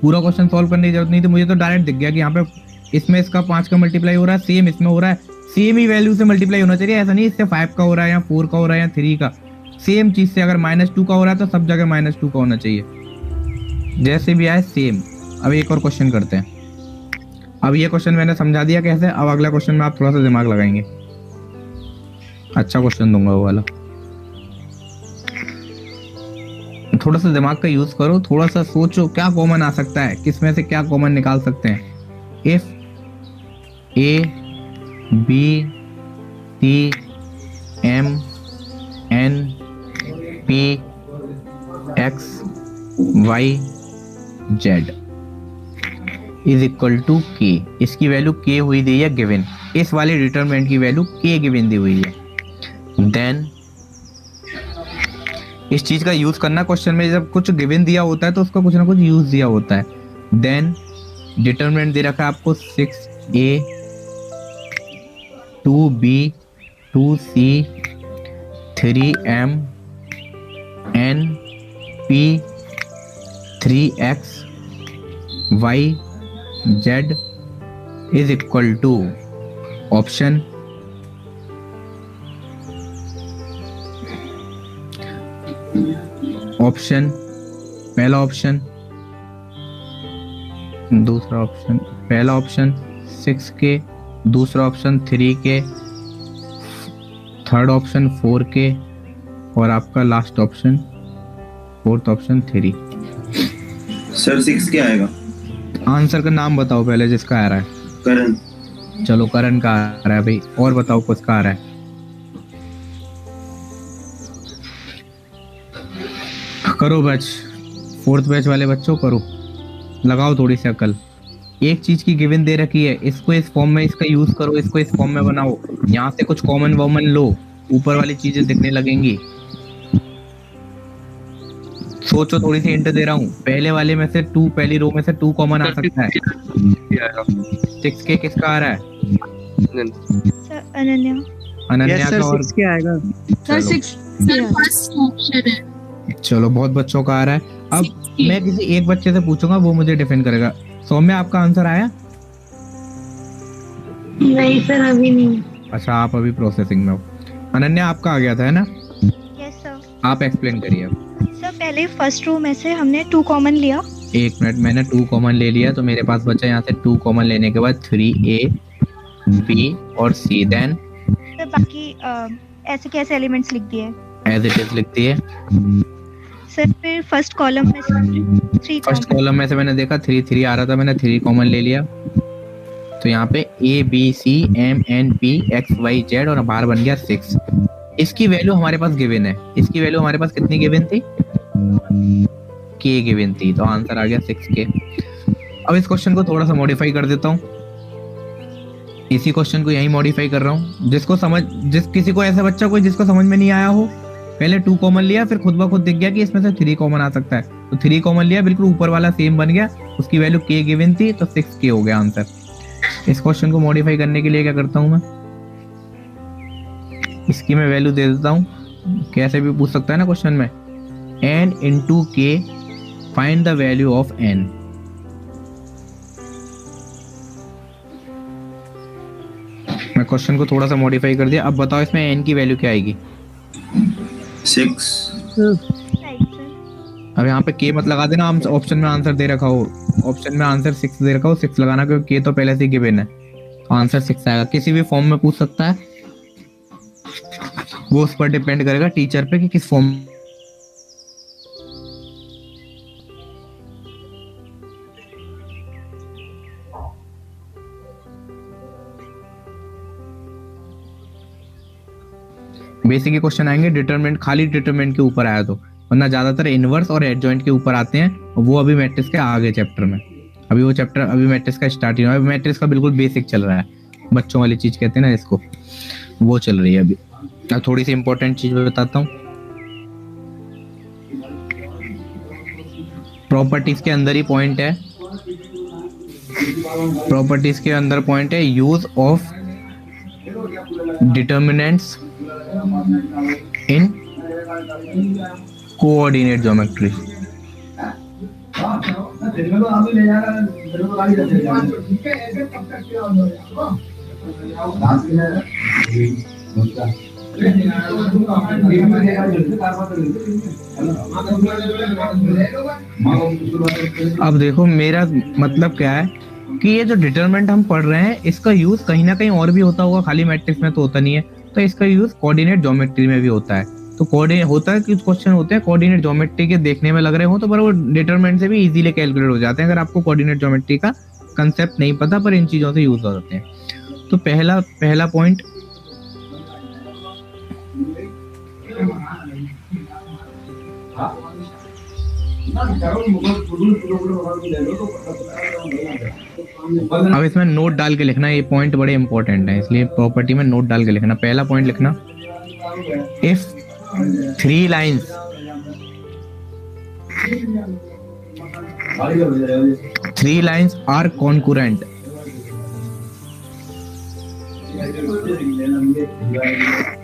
पूरा क्वेश्चन सॉल्व करने की जरूरत नहीं थी। मुझे तो डायरेक्ट दिख गया कि यहाँ पे इसमें इसका 5 का मल्टीप्लाई हो रहा है, सेम इसमें हो रहा है, सेम ही वैल्यू से मल्टीप्लाई होना चाहिए। ऐसा नहीं इससे 5 का हो रहा है या 4 का हो रहा है या 3 का, सेम चीज से। अगर -2 का हो रहा है तो सब जगह -2 का होना चाहिए, जैसे भी आए सेम। अब एक और क्वेश्चन करते हैं। अब ये क्वेश्चन मैंने समझा दिया कैसे। अब अगला क्वेश्चन में आप थोड़ा सा दिमाग लगाएंगे। अच्छा क्वेश्चन दूंगा वो वाला, थोड़ा सा दिमाग का यूज करो, थोड़ा सा सोचो क्या कॉमन आ सकता है, किस में से क्या कॉमन निकाल सकते हैं। If A B C M N P X Y Z is equal to K। इसकी वैल्यू K हुई दी है गिवन, इस वाले डिटरमिनेंट की वैल्यू K गिवन दी हुई है। देन इस चीज का यूज करना क्वेश्चन में, जब कुछ गिवन दिया होता है तो उसका कुछ ना कुछ यूज दिया होता है। देन डिटरमिनेंट दे रखा है आपको 6A 2B 2C 3M N P 3X Y Z is equal to option पहला ऑप्शन, दूसरा ऑप्शन। पहला ऑप्शन 6K, दूसरा option 3K, third option 4K और आपका last option fourth option 3। Sir 6 क्या आएगा? आंसर का नाम बताओ पहले जिसका आ रहा है। करण। चलो करण का आ रहा है भाई, और बताओ किसका आ रहा है। करो बैच, फोर्थ बैच वाले बच्चों करो, लगाओ थोड़ी सी अकल। एक चीज की गिवन दे रखी है, इसको इस फॉर्म में इसका यूज करो, इसको इस फॉर्म में बनाओ, यहाँ से कुछ कॉमन वॉमन लो, ऊपर वाली चीजें दिखने लगेंगी। सोचो, थोड़ी सी हिंट दे रहा हूँ। पहले वाले में से 2, पहली रो में से 2 कॉमन आ सकता है। 6K किसका आ रहा है? सर अनन्या। अनन्या का। और क्या आएगा? सर 6 फर्स्ट ऑप्शन है। चलो बहुत बच्चों का आ रहा है। अब मैं किसी एक बच्चे से पूछूंगा, वो मुझे डिफेंड करेगा। सौम्या आपका आंसर आया? नहीं सर अभी नहीं। अच्छा, आप अभी प्रोसेसिंग में हो। अनन्या आपका आ गया था है ना? Yes sir. आप एक्सप्लेन करिए अब। सर पहले फर्स्ट रो में से हमने 2 कॉमन लिया। एक मिनट, मैंने 2 कॉमन ले लिया तो मेरे पास बचा यहाँ से 2 कॉमन लेने के बाद 3A B और C। देन सर बाकी ऐसे कैसे एलिमेंट्स लिख दिए एज इट इज लिख दिए। सर। फिर फर्स्ट कॉलम में से 3 फर्स्ट कॉलम में से मैंने देखा 3 3 आ रहा था, मैंने 3 कॉमन ले लिया, तो यहाँ पे A B C M N P X Y Z और बाहर बन गया 6। इसकी वैल्यू हमारे पास गिवन है, इसकी वैल्यू हमारे पास कितनी गिवन थी? K गिवन थी, तो आंसर आ गया 6K। अब इस क्वेश्चन को थोड़ा सा मॉडिफाई कर देता हूँ, इसी क्वेश्चन को यही मॉडिफाई कर रहा हूँ। किसी को ऐसा बच्चा कोई जिसको समझ में नहीं आया हो, पहले 2 कॉमन लिया, फिर खुद ब खुद दिख गया कि इसमें से 3 कॉमन आ सकता है, तो 3 कॉमन लिया, बिल्कुल ऊपर वाला सेम बन गया, उसकी वैल्यू k गिवन थी तो 6k हो गया आंसर। इस क्वेश्चन को मॉडिफाई करने के लिए क्या करता हूँ मैं, इसकी मैं वैल्यू दे देता हूँ, कैसे भी पूछ सकता है ना क्वेश्चन में, n into k find the value of n। मैं क्वेश्चन को थोड़ा सा मॉडिफाई कर दिया। अब बताओ इसमें n की वैल्यू क्या आएगी? 6। अब यहाँ पे k मत लगा देना, हम ऑप्शन में आंसर दे रखा हो, ऑप्शन में आंसर 6 दे रखा हो, 6 लगाना क्योंकि k तो पहले से ही गिवन है, तो आंसर 6 आएगा। किसी भी फॉर्म में पूछ सकता है, वो उस पर डिपेंड करेगा टीचर पे कि किस फॉर्म। बेसिक के क्वेश्चन आएंगे डिटरमिनेंट, खाली डिटरमिनेंट के ऊपर आया तो, वरना ज्यादातर इनवर्स और एडजॉइंट के ऊपर आते हैं, और वो अभी मैट्रिक्स के आगे चैप्टर में, अभी वो चैप्टर अभी मैट्रिक्स का स्टार्टिंग है, मैट्रिक्स का बिल्कुल बेसिक चल रहा है, बच्चों वाली चीज कहते हैं ना इसको, वो चल रही है अभी। अब थोड़ी सी इंपॉर्टेंट चीज बताता हूँ, प्रॉपर्टीज के अंदर ही पॉइंट है, प्रॉपर्टीज के अंदर पॉइंट है use of determinants in coordinate geometry. अब देखो मेरा मतलब क्या है कि ये जो डिटरमिनेंट हम पढ़ रहे हैं इसका यूज कहीं ना कहीं और भी होता होगा, खाली मैट्रिक्स में तो होता नहीं है, तो इसका यूज कोऑर्डिनेट ज्योमेट्री में भी होता है। तो कोऑर्डिनेट होता है, कुछ क्वेश्चन होते हैं कोऑर्डिनेट ज्योमेट्री के देखने में लग रहे हो तो पर वो डिटरमिनेंट से भी इजीली कैलकुलेट हो जाते हैं अगर आपको कोऑर्डिनेट ज्योमेट्री का कंसेप्ट नहीं पता, पर इन चीजों से यूज हो जाते हैं। तो पहला पॉइंट, अब इसमें नोट डाल के लिखना, ये पॉइंट बड़े इंपॉर्टेंट है, इसलिए प्रॉपर्टी में नोट डाल के लिखना। पहला पॉइंट लिखना, if 3 lines are concurrent,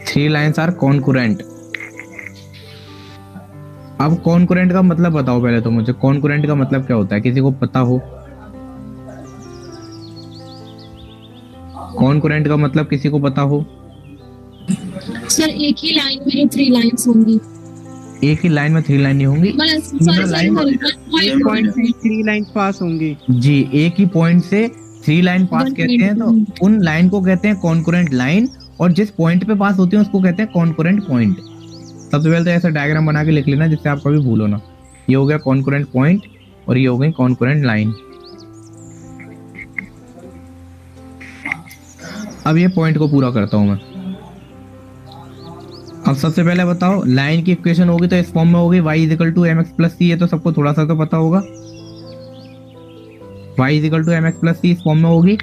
3 lines are concurrent. अब कॉन्करेंट का मतलब बताओ पहले तो मुझे, कॉन्करेंट का मतलब क्या होता है, किसी को पता हो? कॉन्करेंट का मतलब किसी को पता हो? सर एक ही लाइन में 3 लाइन्स होंगी, एक ही लाइन में 3 लाइन नहीं होंगी, 3 लाइन पास होंगी जी, एक ही पॉइंट से 3 लाइन पास कहते हैं, तो उन लाइन को कहते हैं कॉन्करेंट लाइन, और जिस पॉइंट पे पास होती है उसको कहते हैं कॉन्करेंट पॉइंट। सबसे पहले तो ऐसा डायग्राम बना के लिख लेना जिससे आप कभी भूलो ना, ये हो गया कॉन्करेंट पॉइंट और ये हो गई कॉन्करेंट लाइन। अब ये पॉइंट को पूरा करता हूं मैं। अब सबसे पहले बताओ लाइन की इक्वेशन होगी तो इस फॉर्म में होगी y = mx + c, ये तो सबको थोड़ा सा तो पता होगा, y = mx + c इस फॉर्म में होगी,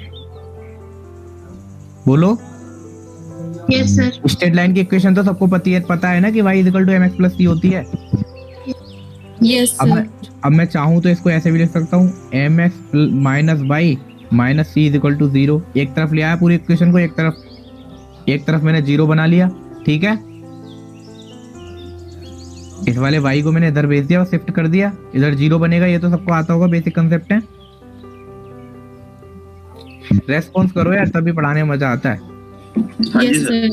बोलो। Yes sir. स्ट्रेट लाइन की इक्वेशन तो सबको पता है ना कि y = mx + c होती है। Yes sir. अब मैं चाहूँ तो इसको ऐसे भी लिख सकता हूँ, mx - y - c = 0। एक तरफ ले आया पूरी इक्वेशन को, एक तरफ मैंने 0 बना लिया, ठीक है। इस वाले y को मैंने इधर भेज दिया और शिफ्ट कर दिया, इधर 0 बनेगा, ये तो सबको आता होगा, बेसिक कंसेप्ट है। रेस्पॉन्स करो यार, तभी पढ़ाने में मजा आता है। यस सर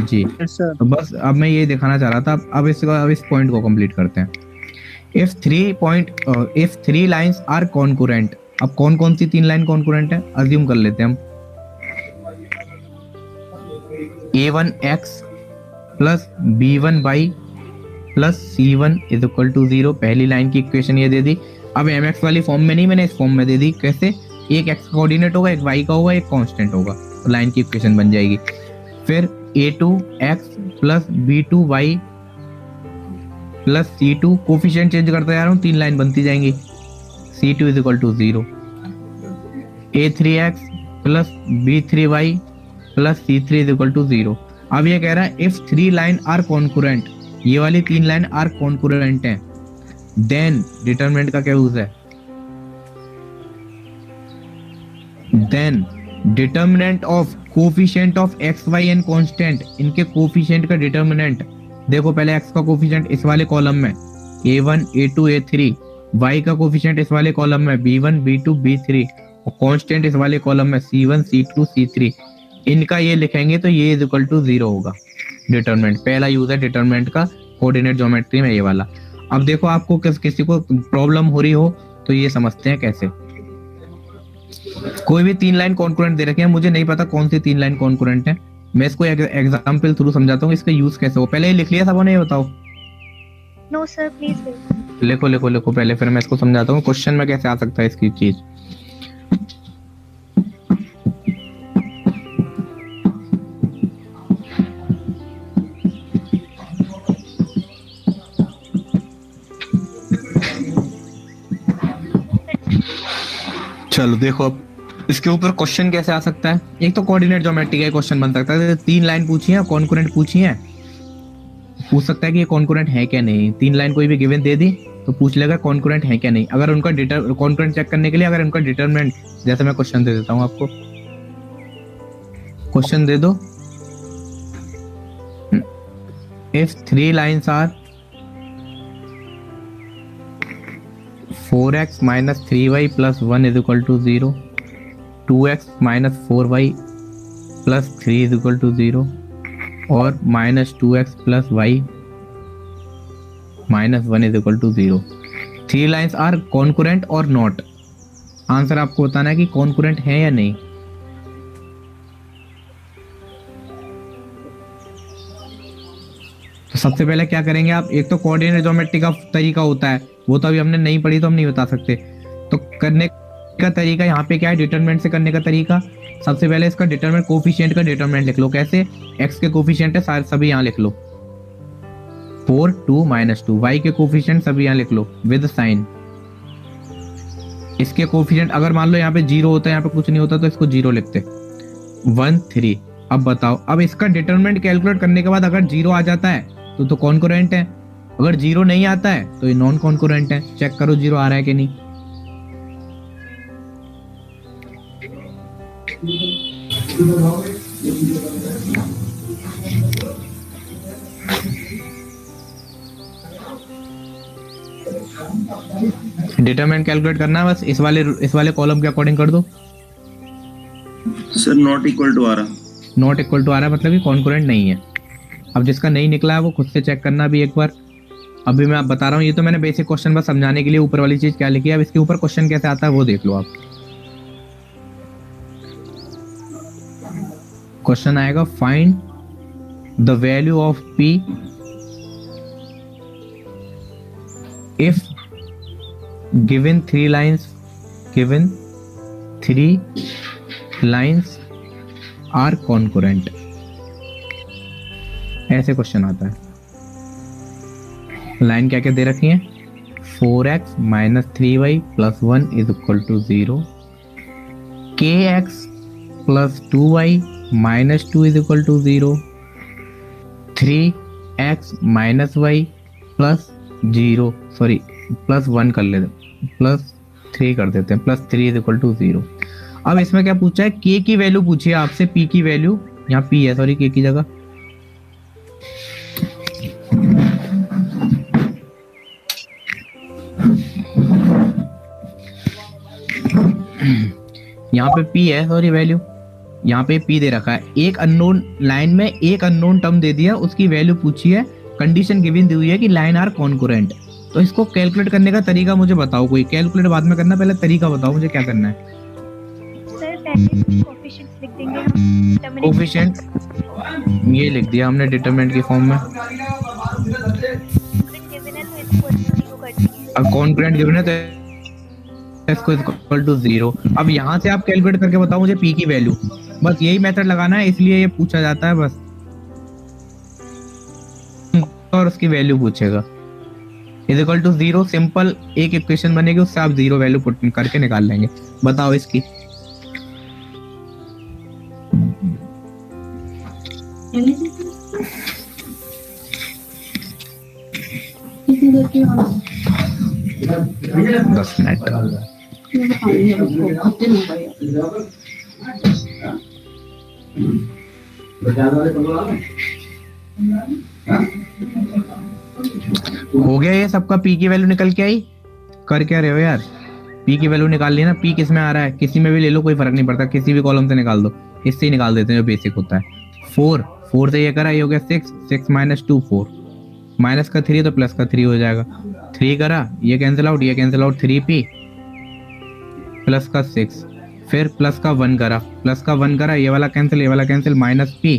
जी तो बस अब मैं ये दिखाना चाह रहा था। अब इस पॉइंट को कंप्लीट करते हैं। इफ 3 लाइंस आर कॉन्करेंट, अब कौन सी 3 लाइन कॉन्करेंट है अज्यूम कर लेते हैं हम। a1x + b1y + c1 = 0, पहली लाइन की इक्वेशन ये दे दी। अब mx वाली फॉर्म में नहीं, मैंने इस फॉर्म में दे दी। कैसे? एक x कोऑर्डिनेट होगा, एक y का होगा, एक कांस्टेंट होगा, तो लाइन की इक्वेशन बन जाएगी। फिर a2x + b2y + c2, coefficient change करता जा रहा हूँ, 3 लाइन बनती जाएंगी, c2 = 0। a3x plus b3y plus c3 is equal to 0। अब ये कह रहा है इफ 3 लाइन आर कॉन्कुरेंट, ये वाली 3 लाइन आर कॉन्कुरेंट है, देन डिटरमिनेंट का क्या यूज है, then determinant of coefficient of X Y and constant, इनके कोफिशिएंट का डिटरमिनेंट देखो, पहले एक्स का कोफिशिएंट इस वाले कॉलम में a1 a2 a3, y का कोफिशिएंट इस वाले कॉलम में b1 b2 b3 और कांस्टेंट इस वाले कॉलम में c1 c2 c3, इनका ये लिखेंगे तो ये इज इक्वल टू 0 होगा डिटरमिनेंट। पहला यूज है डिटरमिनेंट का कोऑर्डिनेट ज्योमेट्री में ये वाला। अब देखो आपको किसी को प्रॉब्लम हो रही हो तो ये समझते हैं कैसे। कोई भी 3 लाइन कॉन्कुरेंट दे रखे हैं, मुझे नहीं पता कौन सी 3 लाइन कॉन्कुरेंट है, मैं इसको एग्जांपल थ्रू समझाता हूँ इसका यूज कैसे हो। पहले ये लिख लिया सबों ने, ये बताओ। नो सर प्लीज लिखो पहले, फिर मैं इसको समझाता हूँ क्वेश्चन में कैसे आ सकता है इसकी चीज। चलो देखो अब इसके ऊपर क्वेश्चन कैसे आ सकता है। एक तो कोऑर्डिनेट ज्योमेट्री का क्वेश्चन बन सकता है, 3 लाइन पूछी है, कॉन्कुरेंट पूछी है, पूछ सकता है कि ये कॉन्कुरेंट है क्या नहीं। 3 लाइन कोई भी गिवन दे दी तो पूछ लेगा कॉन्कुरेंट है क्या नहीं। अगर उनका कॉन्कुरेंट चेक करने के लिए अगर उनका डिटरमिनेंट, जैसे मैं क्वेश्चन दे देता हूँ आपको, क्वेश्चन दे दो, if 3 lines are 4x minus 3y plus 1 is equal to 0, 2x minus 4y plus 3 is equal to 0 और minus 2x plus y minus 1 is equal to 0। 3 lines are concurrent or not। Answer आपको बताना है कि concurrent है या नहीं। तो सबसे पहले क्या करेंगे आप, एक तो कोऑर्डिनेट ज्योमेट्री का तरीका होता है, वो तो अभी हमने नहीं पढ़ी तो हम नहीं बता सकते। तो करने का तरीका यहाँ पे क्या है, डिटरमिनेंट से करने का तरीका। सबसे पहले इसका डिटरमिनेंट कोफिशिएंट का डिटरमिनेंट लिख लो। कैसे, x के कोफिशिएंट है सारे सभी यहाँ लिख लो 4 2 -2, y के कोफिशिएंट सभी यहाँ लिख लो विद साइन। इसके कोफिशिएंट अगर मान लो यहाँ पे 0 होता है, यहाँ पे कुछ नहीं होता तो इसको 0 लिखते 1 3। अब बताओ, अब इसका डिटरमिनेंट कैलकुलेट करने के बाद अगर 0 आ जाता है तो कॉन्कुरेंट है, अगर 0 नहीं आता है तो ये नॉन कॉन्कुरेंट है। चेक करो 0 आ रहा है कि नहीं। डिटरमिनेंट कैलकुलेट करना है बस, इस वाले कॉलम के अकॉर्डिंग कर दो। सर नॉट इक्वल टू आ रहा, नॉट इक्वल टू आ रहा है मतलब कि कॉन्कुरेंट नहीं है। अब जिसका नहीं निकला है वो खुद से चेक करना भी एक बार। अभी मैं आप बता रहा हूँ, ये तो मैंने बेसिक क्वेश्चन बस समझाने के लिए ऊपर वाली चीज क्या लिखी है। अब इसके ऊपर क्वेश्चन कैसे आता है वो देख लो आप। क्वेश्चन आएगा find the value of p if given 3 lines are concurrent. ऐसे क्वेश्चन आता है। लाइन क्या क्या दे रखी है, 4x minus 3y plus 1 is equal to 0, kx plus 2y minus 2 is equal to 0, 3x minus y plus 0 sorry plus 1 कर लेते, plus 3 कर देते हैं, प्लस 3 is equal to 0। अब इसमें क्या पूछा है, k की वैल्यू पूछी है आपसे, p की वैल्यू, यहाँ p है सॉरी k की जगह। यहाँ पे p है सॉरी वैल्यू, यहाँ पे p दे रखा है। एक अननोन लाइन में एक अननोन टर्म दे दिया, उसकी वैल्यू पूछी है, कंडीशन गिवन दी हुई है कि लाइन आर कॉन्कुरेंट। तो इसको कैलकुलेट करने का तरीका मुझे बताओ, कोई कैलकुलेट बाद में करना, पहले तरीका बताओ मुझे क्या करना है। सर पहले कोफिशिएंट्स लिख देंगे हम। कोफिशिएंट ये लिख दिया हमने डिटरमिनेंट की फॉर्म में। अब कॉन्कुरेंट गिवन है तो इसको इक्वल टू 0। अब यहाँ से आप कैलकुलेट करके बताओ मुझे p की वैल्यू, बस यही मेथड लगाना है, इसलिए ये पूछा जाता है बस, और उसकी वैल्यू पूछेगा इज इक्वल टू 0। सिंपल एक इक्वेशन बनेगी, उससे आप 0 वैल्यू पुट करके निकाल लेंगे। बताओ इसकी कितनी देर की होना 10 मिनट। हो गया ये सबका, पी की वैल्यू निकल के आई। कर क्या रहे हो यार, पी की वैल्यू निकाल ली ना। पी किस में आ रहा है, किसी में भी ले लो, कोई फर्क नहीं पड़ता, किसी भी कॉलम से निकाल दो, इससे ही निकाल देते हैं जो बेसिक होता है। 4 से ये करा, ये हो गया 6 माइनस 2 4, माइनस का 3 तो प्लस का 3 हो जाएगा। 3 करा, ये कैंसिल आउट, ये कैंसिल आउट, 3p प्लस का 6, फिर प्लस का 1 करा, प्लस का 1 करा, ये वाला कैंसिल, ये वाला cancel, minus p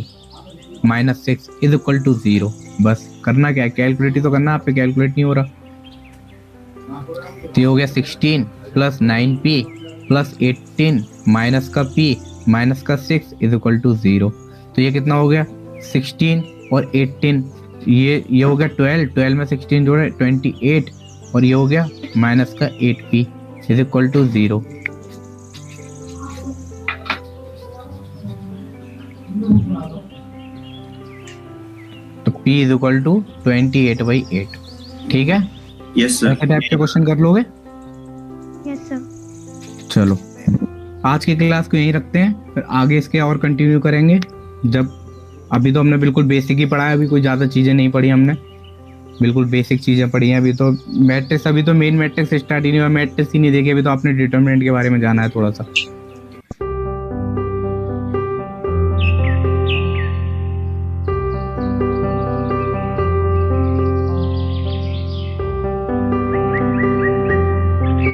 minus 6 is equal to 0। बस करना क्या है, कैलकुलेट ही तो करना, आप पे कैलकुलेट नहीं हो रहा। तो ये हो गया 16 प्लस 9p प्लस 18 माइनस का p माइनस का 6 इज इक्वल टू 0। तो ये कितना हो गया, 16 और 18, ये हो गया 12 में 16 जोड़े 28, और ये हो गया माइनस का 8p इज इक्वल टू 0। तो p इज इक्वल टू 28/8। ठीक है, यस सर। ऐसे टाइप के क्वेश्चन कर लोगे। Yes sir. चलो आज की क्लास को यहीं रखते हैं, फिर आगे इसके और कंटिन्यू करेंगे। जब अभी तो हमने बिल्कुल बेसिक ही पढ़ा है, अभी कोई ज़्यादा चीज़ें नहीं पढ़ी हमने, बिल्कुल बेसिक चीज़ें पढ़ी हैं। अभी तो मैट्रिक्स, अभी तो मेन मैट्रिक्स स्टार्ट ही नहीं हुआ, मैट्रिक्स ही नहीं देखी, अभी तो आपने डिटरमिनेंट के बारे में जाना है थोड़ा सा।